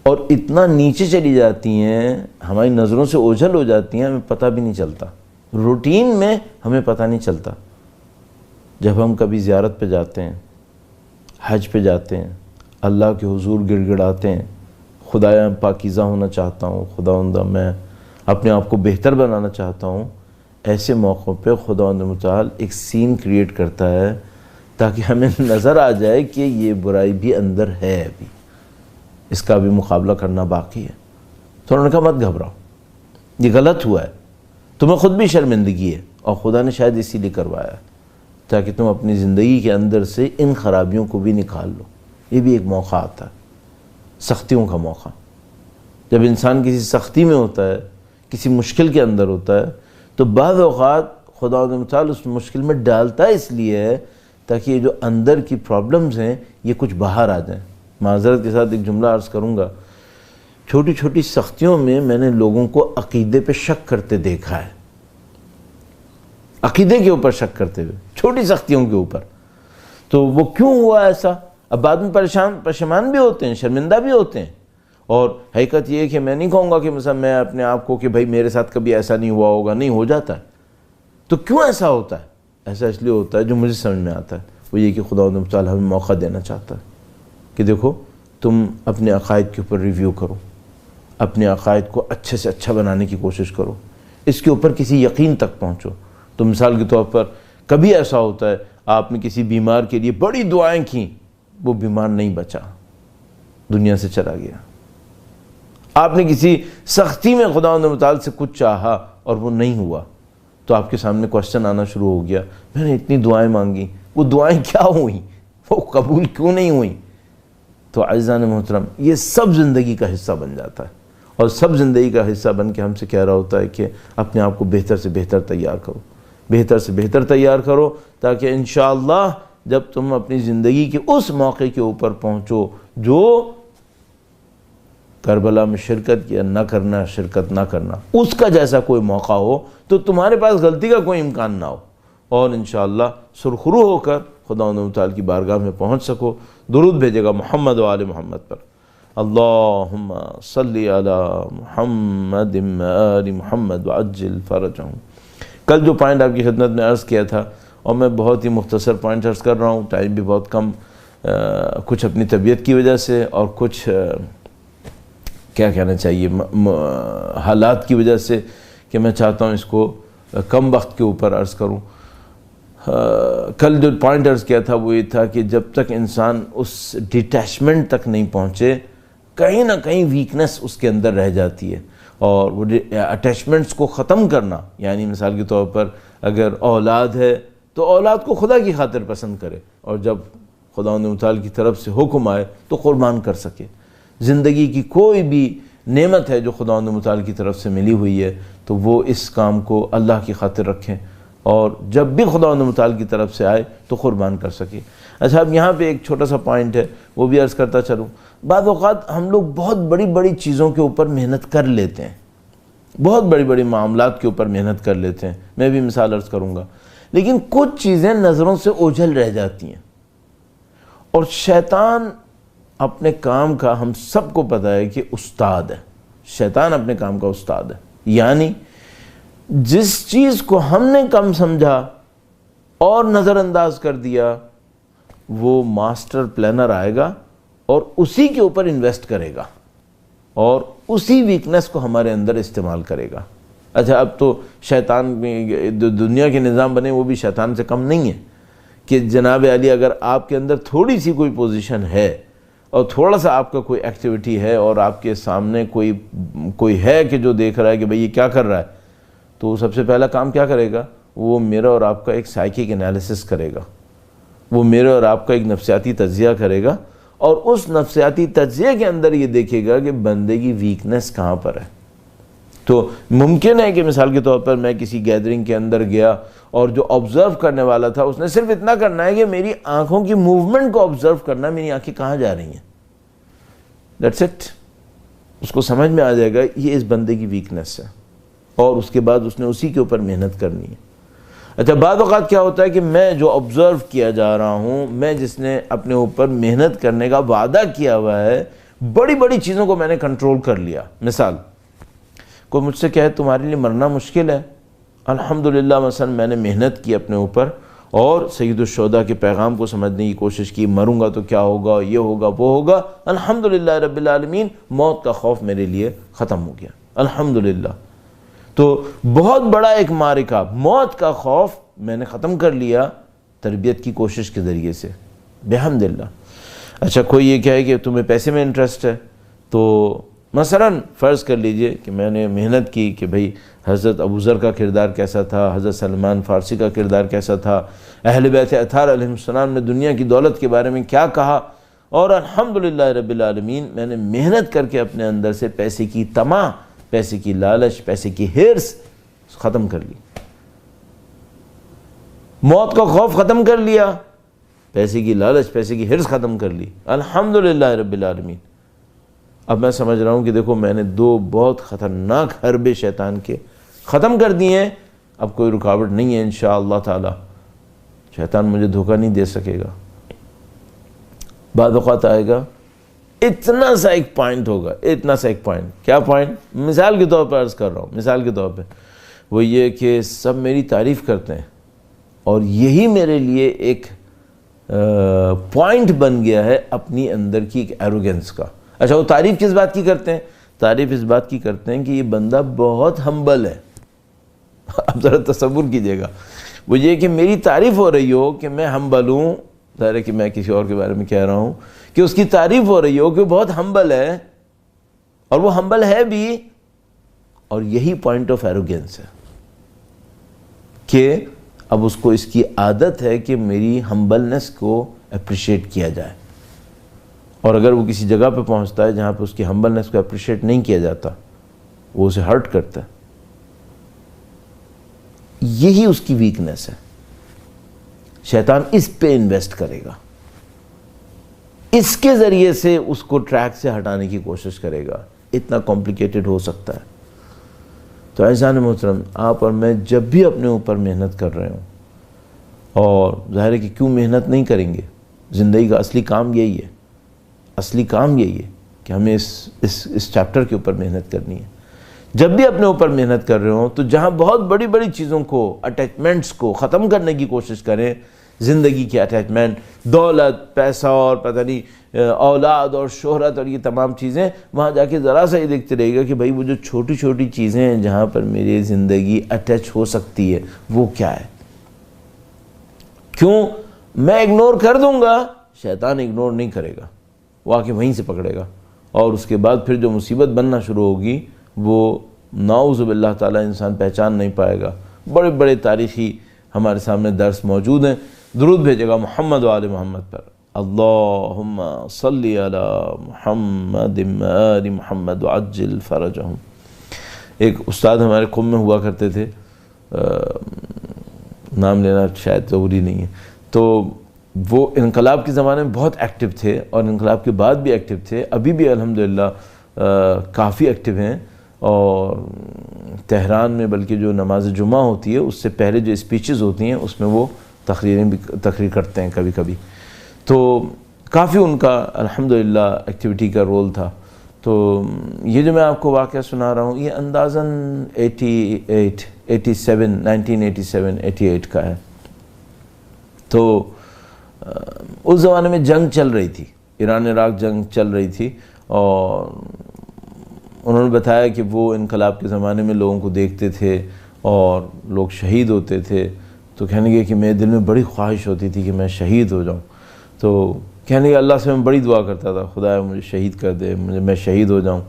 اور اتنا نیچے چلی جاتی ہیں، ہماری نظروں سے اوجھل ہو جاتی ہیں، ہمیں پتہ بھی نہیں چلتا، روٹین میں ہمیں پتہ نہیں چلتا۔ جب ہم کبھی زیارت پہ جاتے ہیں، حج پہ جاتے ہیں، اللہ کے حضور گڑ گڑاتے ہیں، خدایا پاکیزہ ہونا چاہتا ہوں، خداوندہ میں اپنے آپ کو بہتر بنانا چاہتا ہوں، ایسے موقعوں پہ خداوند متعال ایک سین کریٹ کرتا ہے تاکہ ہمیں نظر آ جائے کہ یہ برائی بھی اندر ہے، ابھی اس کا بھی مقابلہ کرنا باقی ہے۔ تو انہوں نے کہا مت گھبراؤ، یہ غلط ہوا ہے، تمہیں خود بھی شرمندگی ہے اور خدا نے شاید اسی لیے کروایا تاکہ تم اپنی زندگی کے اندر سے ان خرابیوں کو بھی نکال لو۔ یہ بھی ایک موقع آتا ہے، سختیوں کا موقع۔ جب انسان کسی سختی میں ہوتا ہے، کسی مشکل کے اندر ہوتا ہے، تو بعض اوقات خدا متعال اس مشکل میں ڈالتا ہے، اس لیے ہے تاکہ یہ جو اندر کی پرابلمز ہیں یہ کچھ باہر آ جائیں۔ معذرت کے ساتھ ایک جملہ عرض کروں گا، چھوٹی چھوٹی سختیوں میں میں نے لوگوں کو عقیدے پہ شک کرتے دیکھا ہے، عقیدے کے اوپر شک کرتے ہوئے، چھوٹی سختیوں کے اوپر۔ تو وہ کیوں ہوا ایسا؟ اب بعد میں پشیمان بھی ہوتے ہیں، شرمندہ بھی ہوتے ہیں، اور حقیقت یہ ہے کہ میں نہیں کہوں گا کہ مثلا میں اپنے آپ کو کہ بھائی میرے ساتھ کبھی ایسا نہیں ہوا ہوگا، نہیں ہو جاتا ہے۔ تو کیوں ایسا ہوتا ہے؟ ایسا اس لیے ہوتا ہے جو مجھے سمجھ میں آتا ہے، وہ یہ کہ خدا تعالی ہمیں موقع دینا چاہتا ہے کہ دیکھو تم اپنے عقائد کے اوپر ریویو کرو، اپنے عقائد کو اچھے سے اچھا بنانے کی کوشش کرو، اس کے اوپر کسی یقین تک پہنچو۔ تو مثال کے طور پر کبھی ایسا ہوتا ہے آپ نے کسی بیمار کے لیے بڑی دعائیں کیں، وہ بیمار نہیں بچا، دنیا سے چلا گیا۔ آپ نے کسی سختی میں خداوند متعال سے کچھ چاہا اور وہ نہیں ہوا، تو آپ کے سامنے کوشچن آنا شروع ہو گیا، میں نے اتنی دعائیں مانگی، وہ دعائیں کیا ہوئیں، وہ قبول کیوں نہیں ہوئیں؟ تو عزیزان محترم، یہ سب زندگی کا حصہ بن جاتا ہے، اور سب زندگی کا حصہ بن کے ہم سے کہہ رہا ہوتا ہے کہ اپنے آپ کو بہتر سے بہتر تیار کرو، بہتر سے بہتر تیار کرو، تاکہ انشاءاللہ جب تم اپنی زندگی کے اس موقع کے اوپر پہنچو جو کربلا میں شرکت یا نہ کرنا، شرکت نہ کرنا، اس کا جیسا کوئی موقع ہو، تو تمہارے پاس غلطی کا کوئی امکان نہ ہو، اور انشاءاللہ سرخرو ہو کر خداوند متعال کی بارگاہ میں پہنچ سکو۔ درود بھیجے گا محمد و آل محمد پر، اللہم صلی علی محمد و آل محمد وعجل فرجہم۔ کل جو پوائنٹ آپ کی خدمت میں عرض کیا تھا، اور میں بہت ہی مختصر پوائنٹ عرض کر رہا ہوں، ٹائم بھی بہت کم، کچھ اپنی طبیعت کی وجہ سے اور کچھ کیا کہنا چاہیے حالات کی وجہ سے کہ میں چاہتا ہوں اس کو کم وقت کے اوپر عرض کروں۔ کل جو پوائنٹ عرض کیا تھا وہ یہ تھا کہ جب تک انسان اس ڈیٹیچمنٹ تک نہیں پہنچے، کہیں نہ کہیں ویکنس اس کے اندر رہ جاتی ہے، اور وہ اٹیچمنٹس کو ختم کرنا، یعنی مثال کے طور پر اگر اولاد ہے تو اولاد کو خدا کی خاطر پسند کرے، اور جب خداوند متعال کی طرف سے حکم آئے تو قربان کر سکے۔ زندگی کی کوئی بھی نعمت ہے جو خداوند متعال کی طرف سے ملی ہوئی ہے تو وہ اس کام کو اللہ کی خاطر رکھیں، اور جب بھی خداوند متعال کی طرف سے آئے تو قربان کر سکے۔ اچھا، اب یہاں پہ ایک چھوٹا سا پوائنٹ ہے، وہ بھی عرض کرتا چلوں۔ بعض اوقات ہم لوگ بہت بڑی بڑی چیزوں کے اوپر محنت کر لیتے ہیں، بہت بڑی بڑی معاملات کے اوپر محنت کر لیتے ہیں، میں بھی مثال عرض کروں گا، لیکن کچھ چیزیں نظروں سے اوجھل رہ جاتی ہیں، اور شیطان اپنے کام کا ہم سب کو پتہ ہے کہ استاد ہے، شیطان اپنے کام کا استاد ہے، یعنی جس چیز کو ہم نے کم سمجھا اور نظر انداز کر دیا، وہ ماسٹر پلانر آئے گا اور اسی کے اوپر انویسٹ کرے گا اور اسی ویکنس کو ہمارے اندر استعمال کرے گا۔ اچھا، اب تو شیطان دنیا کے نظام بنے وہ بھی شیطان سے کم نہیں ہے کہ جناب علی اگر آپ کے اندر تھوڑی سی کوئی پوزیشن ہے اور تھوڑا سا آپ کا کوئی ایکٹیویٹی ہے اور آپ کے سامنے کوئی ہے کہ جو دیکھ رہا ہے کہ بھئی یہ کیا کر رہا ہے، تو سب سے پہلا کام کیا کرے گا؟ وہ میرا اور آپ کا ایک سائیکک انالیسس کرے گا، وہ میرے اور آپ کا ایک نفسیاتی تجزیہ کرے گا، اور اس نفسیاتی تجزیے کے اندر یہ دیکھے گا کہ بندے کی ویکنس کہاں پر ہے۔ تو ممکن ہے کہ مثال کے طور پر میں کسی گیدرنگ کے اندر گیا اور جو آبزرو کرنے والا تھا اس نے صرف اتنا کرنا ہے کہ میری آنکھوں کی موومنٹ کو آبزرو کرنا، میری آنکھیں کہاں جا رہی ہیں، دیٹس اٹ۔ اس کو سمجھ میں آ جائے گا یہ اس بندے کی ویکنس ہے، اور اس کے بعد اس نے اسی کے اوپر محنت کرنی ہے۔ اچھا، بعض اوقات کیا ہوتا ہے کہ میں جو آبزرو کیا جا رہا ہوں، میں جس نے اپنے اوپر محنت کرنے کا وعدہ کیا ہوا ہے، بڑی بڑی چیزوں کو میں نے کنٹرول کر لیا۔ مثال، کوئی مجھ سے کہے تمہارے لیے مرنا مشکل ہے، الحمدللہ مثلا میں نے محنت کی اپنے اوپر اور سید الشہداء کے پیغام کو سمجھنے کی کوشش کی، مروں گا تو کیا ہوگا، یہ ہوگا وہ ہوگا، الحمدللہ رب العالمین موت کا خوف میرے لیے ختم ہو گیا، الحمدللہ۔ تو بہت بڑا ایک معرکہ، موت کا خوف میں نے ختم کر لیا تربیت کی کوشش کے ذریعے سے، بحمدللہ۔ اچھا، کوئی یہ کہے کہ تمہیں پیسے میں انٹرسٹ ہے، تو مثلا فرض کر لیجئے کہ میں نے محنت کی کہ بھئی حضرت ابوذر کا کردار کیسا تھا، حضرت سلمان فارسی کا کردار کیسا تھا، اہل بیت اطہار علیہ السلام نے دنیا کی دولت کے بارے میں کیا کہا، اور الحمدللہ رب العالمین میں نے محنت کر کے اپنے اندر سے پیسے کی طمع، پیسے کی لالچ، پیسے کی ہرس ختم کر لی، موت کا خوف ختم کر لیا، پیسے کی لالچ، پیسے کی ہرس ختم کر لی، الحمدللہ رب العالمین۔ اب میں سمجھ رہا ہوں کہ دیکھو میں نے دو بہت خطرناک حربے شیطان کے ختم کر دیے ہیں، اب کوئی رکاوٹ نہیں ہے انشاءاللہ تعالی، شیطان مجھے دھوکہ نہیں دے سکے گا۔ بعد اوقات آئے گا اتنا سا ایک پوائنٹ ہوگا، اتنا سا ایک پوائنٹ، کیا پوائنٹ؟ مثال کے طور پر عرض کر رہا ہوں، مثال کے طور پہ وہ یہ کہ سب میری تعریف کرتے ہیں اور یہی میرے لیے ایک پوائنٹ بن گیا ہے اپنی اندر کی ایک ایروگنس کا۔ اچھا، وہ تعریف کس بات کی کرتے ہیں؟ تعریف اس بات کی کرتے ہیں کہ یہ بندہ بہت ہمبل ہے۔ اب ذرا تصور کیجئے گا، وہ یہ کہ میری تعریف ہو رہی ہو کہ میں ہمبل ہوں، ظاہر ہے کہ میں کسی اور کے بارے میں کہہ رہا ہوں، کہ اس کی تعریف ہو رہی ہو کہ وہ بہت ہمبل ہے، اور وہ ہمبل ہے بھی، اور یہی پوائنٹ آف ایروگنس ہے کہ اب اس کو اس کی عادت ہے کہ میری ہمبلنس کو اپریشیٹ کیا جائے، اور اگر وہ کسی جگہ پہ پہنچتا ہے جہاں پہ اس کی ہمبلنس کو اپریشیٹ نہیں کیا جاتا، وہ اسے ہرٹ کرتا ہے۔ یہی اس کی ویکنس ہے، شیطان اس پہ انویسٹ کرے گا، اس کے ذریعے سے اس کو ٹریک سے ہٹانے کی کوشش کرے گا۔ اتنا کمپلیکیٹڈ ہو سکتا ہے۔ تو عزیزان محترم، آپ اور میں جب بھی اپنے اوپر محنت کر رہے ہوں، اور ظاہر ہے کہ کیوں محنت نہیں کریں گے، زندگی کا اصلی کام یہی ہے، اصلی کام یہی ہے کہ ہمیں اس چیپٹر کے اوپر محنت کرنی ہے۔ جب بھی اپنے اوپر محنت کر رہے ہوں تو جہاں بہت بڑی بڑی چیزوں کو، اٹیچمنٹس کو ختم کرنے کی کوشش کریں، زندگی کی اٹیچمنٹ، دولت، پیسہ اور پتہ نہیں اولاد اور شہرت اور یہ تمام چیزیں، وہاں جا کے ذرا سا یہ دیکھتے رہے گا کہ بھائی وہ جو چھوٹی چھوٹی چیزیں ہیں جہاں پر میری زندگی اٹیچ ہو سکتی ہے وہ کیا ہے۔ کیوں؟ میں اگنور کر دوں گا، شیطان اگنور نہیں کرے گا، وہ آ کے وہیں سے پکڑے گا، اور اس کے بعد پھر جو مصیبت بننا شروع ہوگی وہ نعوذ باللہ تعالیٰ انسان پہچان نہیں پائے گا۔ بڑے بڑے تاریخی ہمارے سامنے درس موجود ہیں۔ درود بھیجے گا محمد و آل محمد پر، اللہم صلی علی محمد آل محمد وعجل فرجہم۔ ایک استاد ہمارے قوم میں ہوا کرتے تھے، نام لینا شاید ضروری نہیں ہے، تو وہ انقلاب کے زمانے میں بہت ایکٹیو تھے، اور انقلاب کے بعد بھی ایکٹیو تھے، ابھی بھی الحمدللہ کافی ایکٹیو ہیں، اور تہران میں بلکہ جو نماز جمعہ ہوتی ہے اس سے پہلے جو اسپیچز ہوتی ہیں اس میں وہ تقریر کرتے ہیں کبھی کبھی، تو کافی ان کا الحمدللہ ایکٹیویٹی کا رول تھا۔ تو یہ جو میں آپ کو واقعہ سنا رہا ہوں یہ اندازاً 1987 کا ہے۔ تو اس زمانے میں جنگ چل رہی تھی، ایران عراق جنگ چل رہی تھی، اور انہوں نے بتایا کہ وہ انقلاب کے زمانے میں لوگوں کو دیکھتے تھے اور لوگ شہید ہوتے تھے، تو کہنے لگے کہ میرے دل میں بڑی خواہش ہوتی تھی کہ میں شہید ہو جاؤں، تو کہنے لگے اللہ سے میں بڑی دعا کرتا تھا، خدایا مجھے شہید کر دے، میں شہید ہو جاؤں۔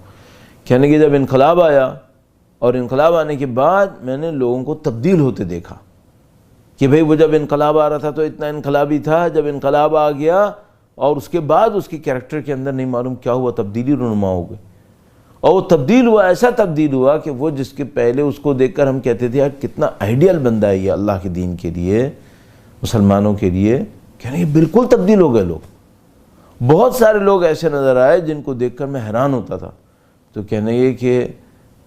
کہنے لگے جب انقلاب آیا اور انقلاب آنے کے بعد میں نے لوگوں کو تبدیل ہوتے دیکھا کہ بھئی وہ جب انقلاب آ رہا تھا تو اتنا انقلابی تھا، جب انقلاب آ گیا اور اس کے بعد اس کے کیریکٹر کے اندر نہیں معلوم کیا ہوا، تبدیلی رونما ہو گئی، اور وہ تبدیل ہوا، ایسا تبدیل ہوا کہ وہ جس کے پہلے اس کو دیکھ کر ہم کہتے تھے یار کتنا آئیڈیل بندہ ہے یہ اللہ کے دین کے لیے، مسلمانوں کے لیے، کہنے یہ بالکل تبدیل ہو گئے لوگ۔ بہت سارے لوگ ایسے نظر آئے جن کو دیکھ کر میں حیران ہوتا تھا، تو کہنے یہ کہ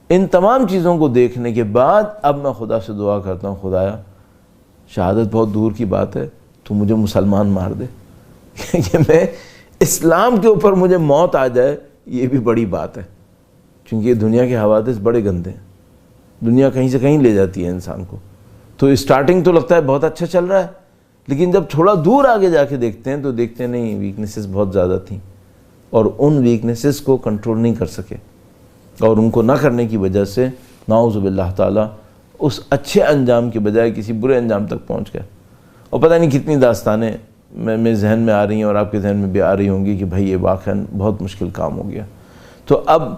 ان تمام چیزوں کو دیکھنے کے بعد اب میں خدا سے دعا کرتا ہوں، خدایا شہادت بہت دور کی بات ہے، تو مجھے مسلمان مار دے کہ میں اسلام کے اوپر مجھے موت آ جائے، یہ بھی بڑی بات ہے، کیونکہ یہ دنیا کے حوادث بڑے گندے ہیں، دنیا کہیں سے کہیں لے جاتی ہے انسان کو۔ تو اسٹارٹنگ تو لگتا ہے بہت اچھا چل رہا ہے، لیکن جب تھوڑا دور آگے جا کے دیکھتے ہیں تو دیکھتے ہیں نہیں، ویکنیسز بہت زیادہ تھیں، اور ان ویکنیسز کو کنٹرول نہیں کر سکے، اور ان کو نہ کرنے کی وجہ سے نعوذ باللہ تعالیٰ اس اچھے انجام کے بجائے کسی برے انجام تک پہنچ گئے۔ اور پتہ نہیں کتنی داستانیں میرے ذہن میں آ رہی ہیں اور آپ کے ذہن میں بھی آ رہی ہوں گی کہ بھائی یہ واقعاً بہت مشکل کام ہو گیا۔ تو اب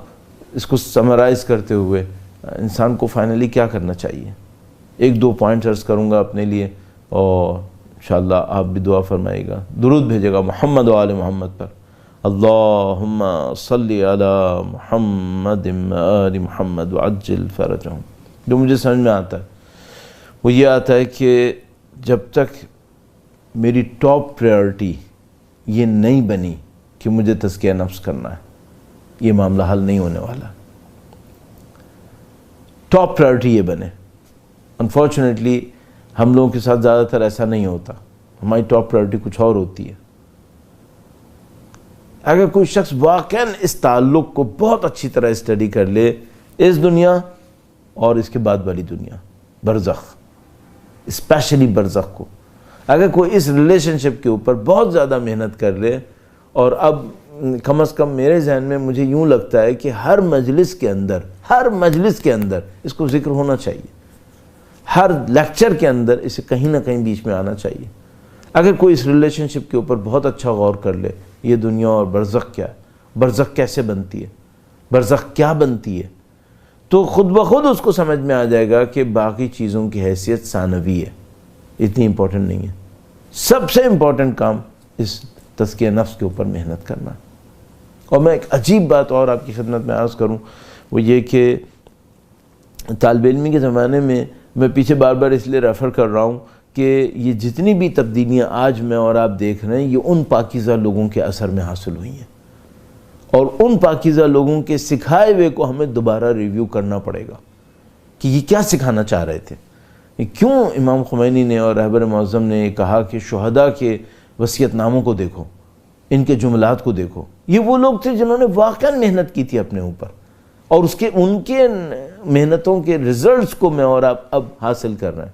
اس کو سمرائز کرتے ہوئے انسان کو فائنلی کیا کرنا چاہیے، ایک دو پوائنٹس عرض کروں گا اپنے لیے، اور انشاءاللہ آپ بھی دعا فرمائے گا، درود بھیجے گا محمد و آل محمد پر، اللہم صلی علی محمد و آل محمد وعجل فرجہم۔ جو مجھے سمجھ میں آتا ہے وہ یہ آتا ہے کہ جب تک میری ٹاپ پریورٹی یہ نہیں بنی کہ مجھے تزکیہ نفس کرنا ہے، یہ معاملہ حل نہیں ہونے والا۔ ٹاپ پریورٹی یہ بنے۔ انفارچونیٹلی ہم لوگوں کے ساتھ زیادہ تر ایسا نہیں ہوتا، ہماری ٹاپ پریورٹی کچھ اور ہوتی ہے۔ اگر کوئی شخص واقعاً اس تعلق کو بہت اچھی طرح اسٹڈی کر لے، اس دنیا اور اس کے بعد والی دنیا، برزخ، اسپیشلی برزخ کو، اگر کوئی اس ریلیشن شپ کے اوپر بہت زیادہ محنت کر لے، اور اب کم از کم میرے ذہن میں مجھے یوں لگتا ہے کہ ہر مجلس کے اندر اس کو ذکر ہونا چاہیے، ہر لیکچر کے اندر اسے کہیں نہ کہیں بیچ میں آنا چاہیے۔ اگر کوئی اس ریلیشن شپ کے اوپر بہت اچھا غور کر لے، یہ دنیا اور برزخ کیا ہے، برزخ کیسے بنتی ہے، برزخ کیا بنتی ہے، تو خود بخود اس کو سمجھ میں آ جائے گا کہ باقی چیزوں کی حیثیت ثانوی ہے، اتنی امپورٹنٹ نہیں ہے۔ سب سے امپورٹنٹ کام اس تزکیہ نفس کے اوپر محنت کرنا۔ اور میں ایک عجیب بات اور آپ کی خدمت میں عرض کروں، وہ یہ کہ طالب علمی کے زمانے میں پیچھے بار بار اس لیے ریفر کر رہا ہوں کہ یہ جتنی بھی تبدیلیاں آج میں اور آپ دیکھ رہے ہیں، یہ ان پاکیزہ لوگوں کے اثر میں حاصل ہوئی ہیں، اور ان پاکیزہ لوگوں کے سکھائے ہوئے کو ہمیں دوبارہ ریویو کرنا پڑے گا کہ یہ کیا سکھانا چاہ رہے تھے۔ کیوں امام خمینی نے اور رہبر معظم نے یہ کہا کہ شہداء کے وصیت ناموں کو دیکھو، ان کے جملات کو دیکھو، یہ وہ لوگ تھے جنہوں نے واقعاً محنت کی تھی اپنے اوپر، اور ان کے محنتوں کے ریزلٹس کو میں اور آپ اب حاصل کر رہے ہیں۔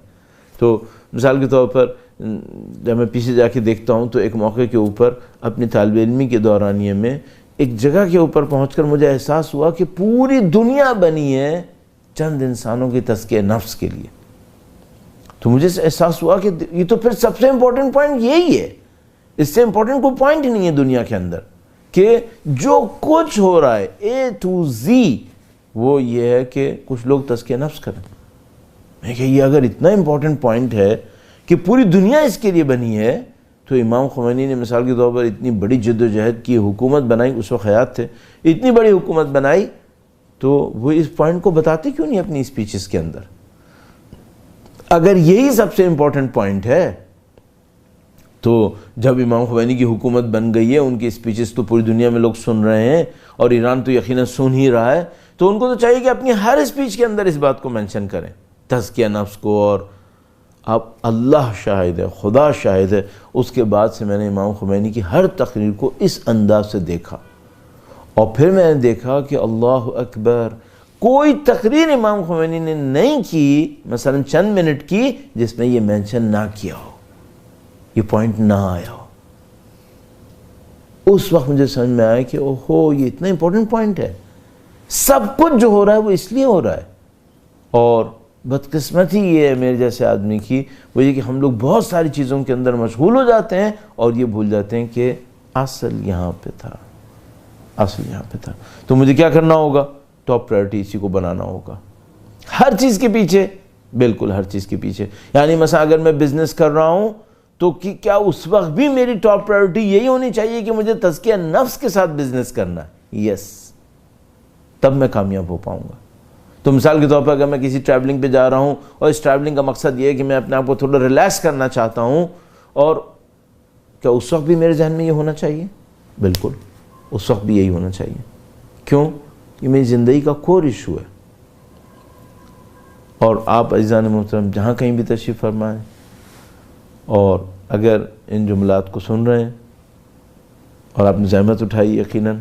تو مثال کے طور پر جب میں پیچھے جا کے دیکھتا ہوں تو ایک موقع کے اوپر اپنی طالب علمی کے دورانیے میں ایک جگہ کے اوپر پہنچ کر مجھے احساس ہوا کہ پوری دنیا بنی ہے چند انسانوں کی تزکیہ نفس کے لیے۔ تو مجھے احساس ہوا کہ یہ تو پھر سب سے امپورٹنٹ پوائنٹ یہی ہے، اس سے امپورٹنٹ کوئی پوائنٹ ہی نہیں ہے دنیا کے اندر، کہ جو کچھ ہو رہا ہے A to Z وہ یہ ہے کہ کچھ لوگ تزکیہ نفس کریں۔ میں کہ یہ اگر اتنا امپورٹنٹ پوائنٹ ہے کہ پوری دنیا اس کے لیے بنی ہے، تو امام خمینی نے مثال کے طور پر اتنی بڑی جد و جہد کی، حکومت بنائی، اس وقت حیات تھے، اتنی بڑی حکومت بنائی، تو وہ اس پوائنٹ کو بتاتے کیوں نہیں اپنی اسپیچز کے اندر؟ اگر یہی سب سے امپورٹنٹ پوائنٹ ہے تو جب امام خمینی کی حکومت بن گئی ہے، ان کی اسپیچز تو پوری دنیا میں لوگ سن رہے ہیں، اور ایران تو یقیناً سن ہی رہا ہے، تو ان کو تو چاہیے کہ اپنی ہر اسپیچ کے اندر اس بات کو مینشن کریں، تزکیہ نفس کو۔ اور آپ اللہ شاہد ہے، خدا شاہد ہے، اس کے بعد سے میں نے امام خمینی کی ہر تقریر کو اس انداز سے دیکھا، اور پھر میں نے دیکھا کہ اللہ اکبر، کوئی تقریر امام خمینی نے نہیں کی مثلا چند منٹ کی جس میں یہ مینشن نہ کیا ہو، یہ پوائنٹ نہ آیا ہو۔ اس وقت مجھے سمجھ میں آیا کہ اوہو، یہ اتنا امپورٹنٹ پوائنٹ ہے، سب کچھ جو ہو رہا ہے وہ اس لیے ہو رہا ہے۔ اور بدقسمتی یہ ہے میرے جیسے آدمی کی، وہ یہ کہ ہم لوگ بہت ساری چیزوں کے اندر مشغول ہو جاتے ہیں اور یہ بھول جاتے ہیں کہ اصل یہاں پہ تھا، اصل یہاں پہ تھا۔ تو مجھے کیا کرنا ہوگا؟ ٹاپ پرائرٹی اسی کو بنانا ہوگا، ہر چیز کے پیچھے، بالکل ہر چیز کے پیچھے. یعنی مثلا اگر میں بزنس کر رہا ہوں تو کیا اس وقت بھی میری ٹاپ پرائیورٹی یہی ہونی چاہیے کہ مجھے تزکیہ نفس کے ساتھ بزنس کرنا ہے؟ یس، تب میں کامیاب ہو پاؤں گا. تو مثال کے طور پر اگر میں کسی ٹریولنگ پہ جا رہا ہوں اور اس ٹریولنگ کا مقصد یہ ہے کہ میں اپنے آپ کو تھوڑا ریلیکس کرنا چاہتا ہوں، اور کیا اس وقت بھی میرے ذہن میں یہ ہونا چاہیے؟ بالکل اس وقت بھی یہی ہونا چاہیے. کیوں؟ یہ میری زندگی کا کور ایشو ہے. اور آپ عزیزان محترم جہاں کہیں بھی تشریف فرمائیں اور اگر ان جملات کو سن رہے ہیں اور آپ نے زحمت اٹھائی یقیناً،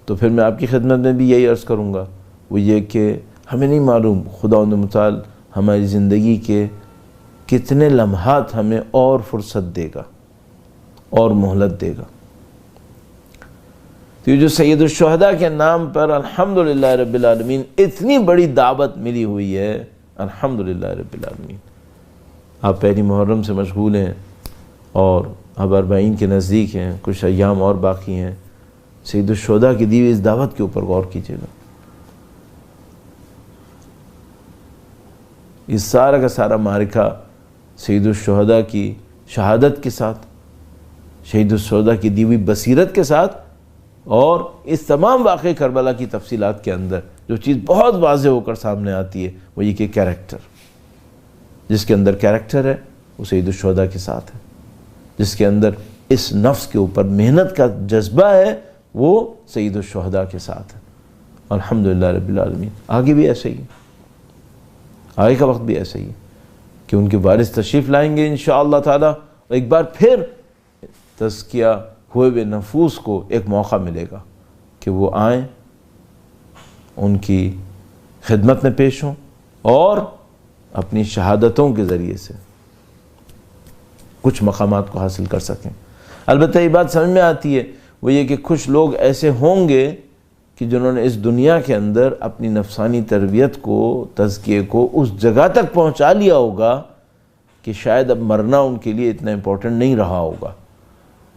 تو پھر میں آپ کی خدمت میں بھی یہی عرض کروں گا، وہ یہ کہ ہمیں نہیں معلوم خداوند متعال ہماری زندگی کے کتنے لمحات ہمیں اور فرصت دے گا اور مہلت دے گا. تو یہ جو سید الشہداء کے نام پر الحمدللہ رب العالمین اتنی بڑی دعوت ملی ہوئی ہے، الحمدللہ رب العالمین. آپ پہلی محرم سے مشغول ہیں اور اب اربعین کے نزدیک ہیں، کچھ ایام اور باقی ہیں. سید الشہداء کی دی ہوئی اس دعوت کے اوپر غور کیجیے گا. یہ سارا کا سارا معرکہ سید الشہداء کی شہادت کے ساتھ، شہید الشہداء کی دی ہوئی بصیرت کے ساتھ، اور اس تمام واقعے کربلا کی تفصیلات کے اندر جو چیز بہت واضح ہو کر سامنے آتی ہے وہ یہ کہ کیریکٹر، جس کے اندر کیریکٹر ہے وہ سید الشہداء کے ساتھ ہے. جس کے اندر اس نفس کے اوپر محنت کا جذبہ ہے وہ سید الشہداء کے ساتھ ہے. الحمدللہ رب العالمین. آگے بھی ایسا ہی ہے، آگے کا وقت بھی ایسا ہی ہے کہ ان کے وارث تشریف لائیں گے انشاءاللہ تعالی، اور ایک بار پھر تزکیہ ہوئے ہوئے نفوس کو ایک موقع ملے گا کہ وہ آئیں، ان کی خدمت میں پیش ہوں اور اپنی شہادتوں کے ذریعے سے کچھ مقامات کو حاصل کر سکیں. البتہ یہ بات سمجھ میں آتی ہے وہ یہ کہ کچھ لوگ ایسے ہوں گے کہ جنہوں نے اس دنیا کے اندر اپنی نفسانی تربیت کو، تزکیے کو اس جگہ تک پہنچا لیا ہوگا کہ شاید اب مرنا ان کے لیے اتنا امپورٹنٹ نہیں رہا ہوگا،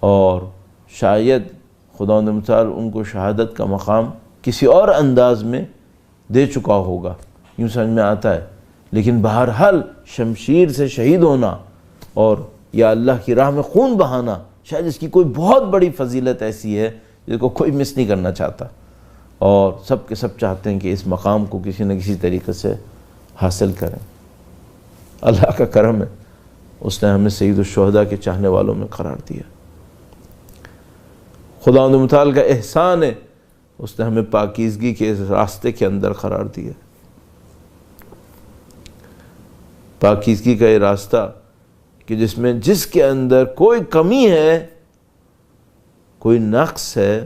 اور شاید خداوند متعال ان کو شہادت کا مقام کسی اور انداز میں دے چکا ہوگا، یوں سمجھ میں آتا ہے. لیکن بہرحال شمشیر سے شہید ہونا اور یا اللہ کی راہ میں خون بہانا، شاید اس کی کوئی بہت بڑی فضیلت ایسی ہے جس کو کوئی مس نہیں کرنا چاہتا، اور سب کے سب چاہتے ہیں کہ اس مقام کو کسی نہ کسی طریقے سے حاصل کریں. اللہ کا کرم ہے، اس نے ہمیں سید الشہداء کے چاہنے والوں میں قرار دیا. خداوند متعال کا احسان ہے، اس نے ہمیں پاکیزگی کے اس راستے کے اندر قرار دیا. پاکیزگی کا یہ راستہ کہ جس کے اندر کوئی کمی ہے، کوئی نقص ہے،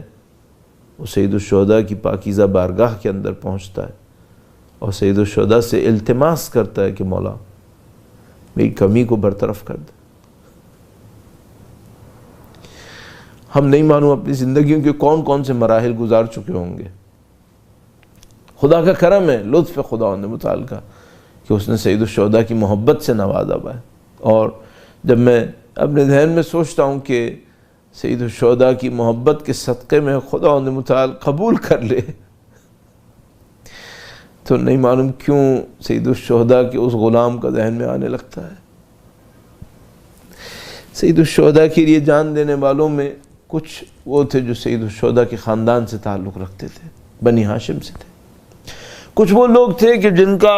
وہ سید الشہداء کی پاکیزہ بارگاہ کے اندر پہنچتا ہے اور سید الشہداء سے التماس کرتا ہے کہ مولا میری کمی کو برطرف کر دے. ہم نہیں معلوم اپنی زندگیوں کے کون کون سے مراحل گزار چکے ہوں گے. خدا کا کرم ہے، لطف خداوند متعال کا کہ اس نے سید الشہداء کی محبت سے نوازا ہوا ہے. اور جب میں اپنے ذہن میں سوچتا ہوں کہ سید الشہداء کی محبت کے صدقے میں خداوند متعال قبول کر لے، تو نہیں معلوم کیوں سید الشہداء کے اس غلام کا ذہن میں آنے لگتا ہے. سید الشہداء کے لیے جان دینے والوں میں کچھ وہ تھے جو سید الشہداء کے خاندان سے تعلق رکھتے تھے، بنی ہاشم سے تھے. کچھ وہ لوگ تھے کہ جن کا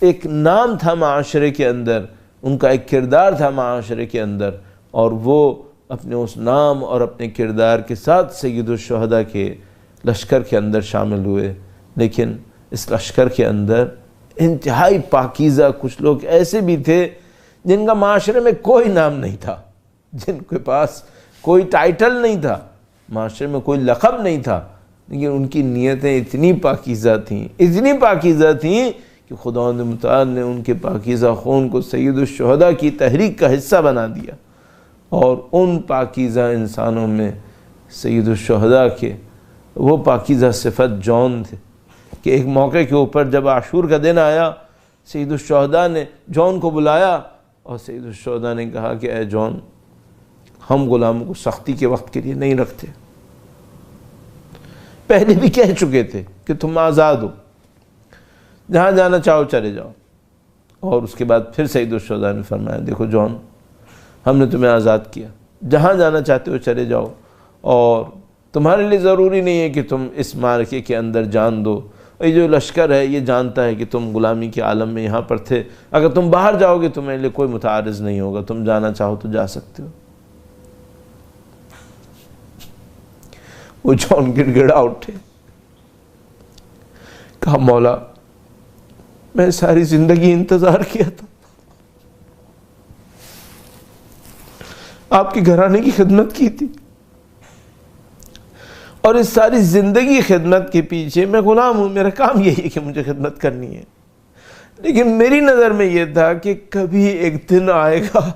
ایک نام تھا معاشرے کے اندر، ان کا ایک کردار تھا معاشرے کے اندر، اور وہ اپنے اس نام اور اپنے کردار کے ساتھ سید الشہداء کے لشکر کے اندر شامل ہوئے. لیکن اس لشکر کے اندر انتہائی پاکیزہ کچھ لوگ ایسے بھی تھے جن کا معاشرے میں کوئی نام نہیں تھا، جن کے پاس کوئی ٹائٹل نہیں تھا، معاشرے میں کوئی لقب نہیں تھا، لیکن ان کی نیتیں اتنی پاکیزہ تھیں کہ خداوند متعال نے ان کے پاکیزہ خون کو سید الشہداء کی تحریک کا حصہ بنا دیا. اور ان پاکیزہ انسانوں میں سید الشہداء کے وہ پاکیزہ صفت جون تھے کہ ایک موقع کے اوپر جب عاشور کا دن آیا، سید الشہداء نے جون کو بلایا اور سید الشہداء نے کہا کہ اے جون، ہم غلاموں کو سختی کے وقت کے لیے نہیں رکھتے، پہلے بھی کہہ چکے تھے کہ تم آزاد ہو، جہاں جانا چاہو چلے جاؤ۔ اور اس کے بعد پھر سید الشہداء نے فرمایا دیکھو جان، ہم نے تمہیں آزاد کیا، جہاں جانا چاہتے ہو چلے جاؤ، اور تمہارے لیے ضروری نہیں ہے کہ تم اس معرکے کے اندر جان دو۔ یہ جو لشکر ہے یہ جانتا ہے کہ تم غلامی کے عالم میں یہاں پر تھے، اگر تم باہر جاؤ گے تمہارے لیے کوئی متعارض نہیں ہوگا، تم جانا چاہو تو جا سکتے ہو۔ وہ جان گڑ گڑا اٹھے، کہا مولا میں ساری زندگی انتظار کیا تھا، آپ کے گھرانے کی خدمت کی تھی، اور اس ساری زندگی خدمت کے پیچھے میں غلام ہوں، میرا کام یہی ہے کہ مجھے خدمت کرنی ہے، لیکن میری نظر میں یہ تھا کہ کبھی ایک دن آئے گا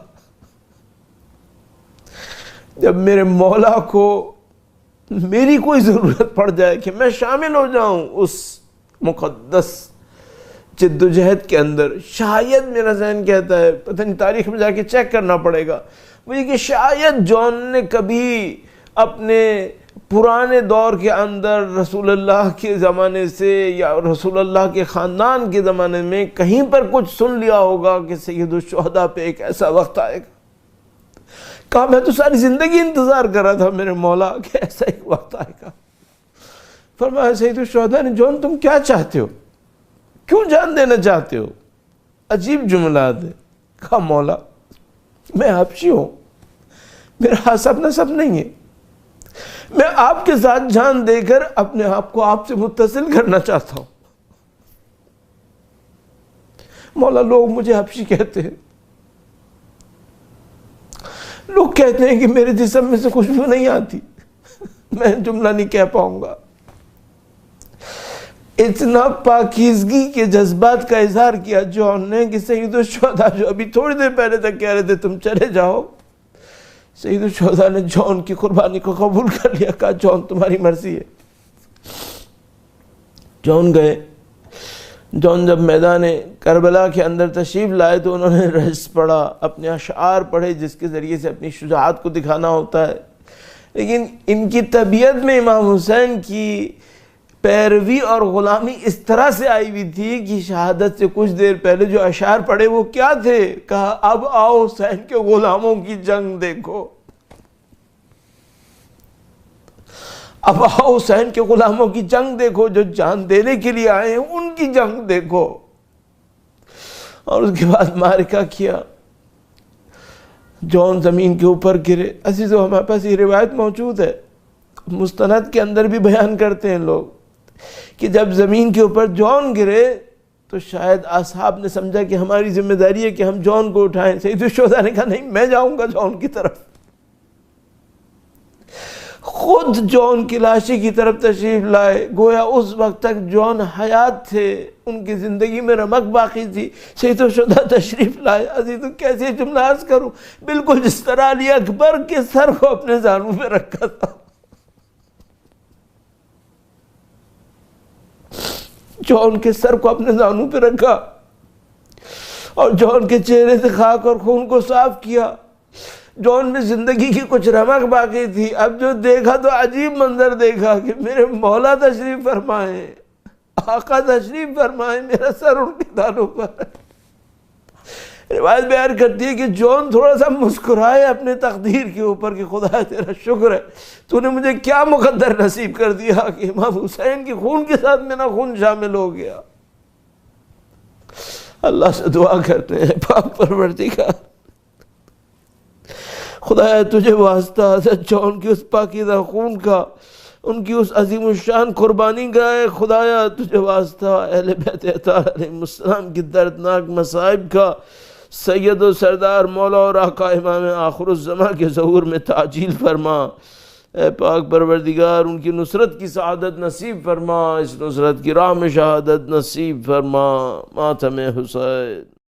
جب میرے مولا کو میری کوئی ضرورت پڑ جائے کہ میں شامل ہو جاؤں اس مقدس جد و جہد کے اندر۔ شاید میرا ذہن کہتا ہے، پتہ نہیں تاریخ میں جا کے چیک کرنا پڑے گا مجھے، کہ شاید جان نے کبھی اپنے پرانے دور کے اندر رسول اللہ کے زمانے سے یا رسول اللہ کے خاندان کے زمانے میں کہیں پر کچھ سن لیا ہوگا کہ سید الشہداء پہ ایک ایسا وقت آئے گا۔ کہا میں تو ساری زندگی انتظار کر رہا تھا میرے مولا کہ ایسا ایک وقت آئے گا۔ فرمایا سید الشہداء نے جان تم کیا چاہتے ہو، کیوں جان دینا چاہتے ہو؟ عجیب جملات ہے۔ کہا مولا میں حبشی ہوں، میرا حسب نسب نہیں ہے، میں آپ کے ساتھ جان دے کر اپنے آپ کو آپ سے متصل کرنا چاہتا ہوں۔ مولا لوگ مجھے حبشی کہتے ہیں، لوگ کہتے ہیں کہ میرے جسم میں سے خوشبو نہیں آتی، میں جملہ نہیں کہہ پاؤں گا۔ اتنا پاکیزگی کے جذبات کا اظہار کیا جان نے کہ سید الشہداء جو ابھی تھوڑی دیر پہلے تک کہہ رہے تھے تم چلے جاؤ، سید الشہداء نے جان کی قربانی کو قبول کر لیا، کہا جان تمہاری مرضی ہے۔ جان گئے۔ جان جب میدان کربلا کے اندر تشریف لائے تو انہوں نے رجز پڑھا، اپنے اشعار پڑھے جس کے ذریعے سے اپنی شجاعت کو دکھانا ہوتا ہے، لیکن ان کی طبیعت میں امام حسین کی پیروی اور غلامی اس طرح سے آئی ہوئی تھی کہ شہادت سے کچھ دیر پہلے جو اشعار پڑھے وہ کیا تھے؟ کہا اب آؤ حسین کے غلاموں کی جنگ دیکھو، اب آؤ حسین کے غلاموں کی جنگ دیکھو، جو جان دینے کے لیے آئے ہیں ان کی جنگ دیکھو۔ اور اس کے بعد معرکہ کیا، جان زمین کے اوپر گرے۔ عزیزو ہمارے پاس یہ روایت موجود ہے، مستند کے اندر بھی بیان کرتے ہیں لوگ کہ جب زمین کے اوپر جان گرے تو شاید اصحاب نے سمجھا کہ ہماری ذمہ داری ہے کہ ہم جان کو اٹھائیں۔ سید الشہداء نے کہا نہیں میں جاؤں گا جان کی طرف، خود جان کی لاشی کی طرف تشریف لائے، گویا اس وقت تک جان حیات تھے، ان کی زندگی میں رمق باقی تھی۔ سید الشہداء تشریف لائے، عزیزو کیسے جملہ عرض کروں، بالکل جس طرح علی اکبر کے سر کو اپنے زانوں پہ رکھا تھا، جان کے سر کو اپنے زانوں پہ رکھا اور جان کے چہرے سے خاک اور خون کو صاف کیا۔ جان میں زندگی کی کچھ رمق باقی تھی، اب جو دیکھا تو عجیب منظر دیکھا کہ میرے مولا تشریف فرمائے، آقا تشریف فرمائے، میرا سر ان کے دانوں پر ہے۔ روایت بیان کرتی ہے کہ جان تھوڑا سا مسکرائے اپنے تقدیر کے اوپر کہ خدا تیرا شکر ہے، تو نے مجھے کیا مقدر نصیب کر دیا کہ امام حسین کے خون کے ساتھ میرا خون شامل ہو گیا۔ اللہ سے دعا کرتے ہیں پاک پروردگار خدایا تجھے واسطہ حضرت جان کی اس پاکیزہ خون کا، ان کی اس عظیم الشان قربانی کا ہے، خدایا تجھے واسطہ اہل بیت اطہار علیہ السلام کی دردناک مصائب کا، سید و سردار مولا اور آقا امام آخر الزمان کے ظہور میں تعجیل فرما۔ اے پاک پروردگار ان کی نصرت کی سعادت نصیب فرما، اس نصرت کی راہ میں شہادت نصیب فرما۔ ماتم حسین۔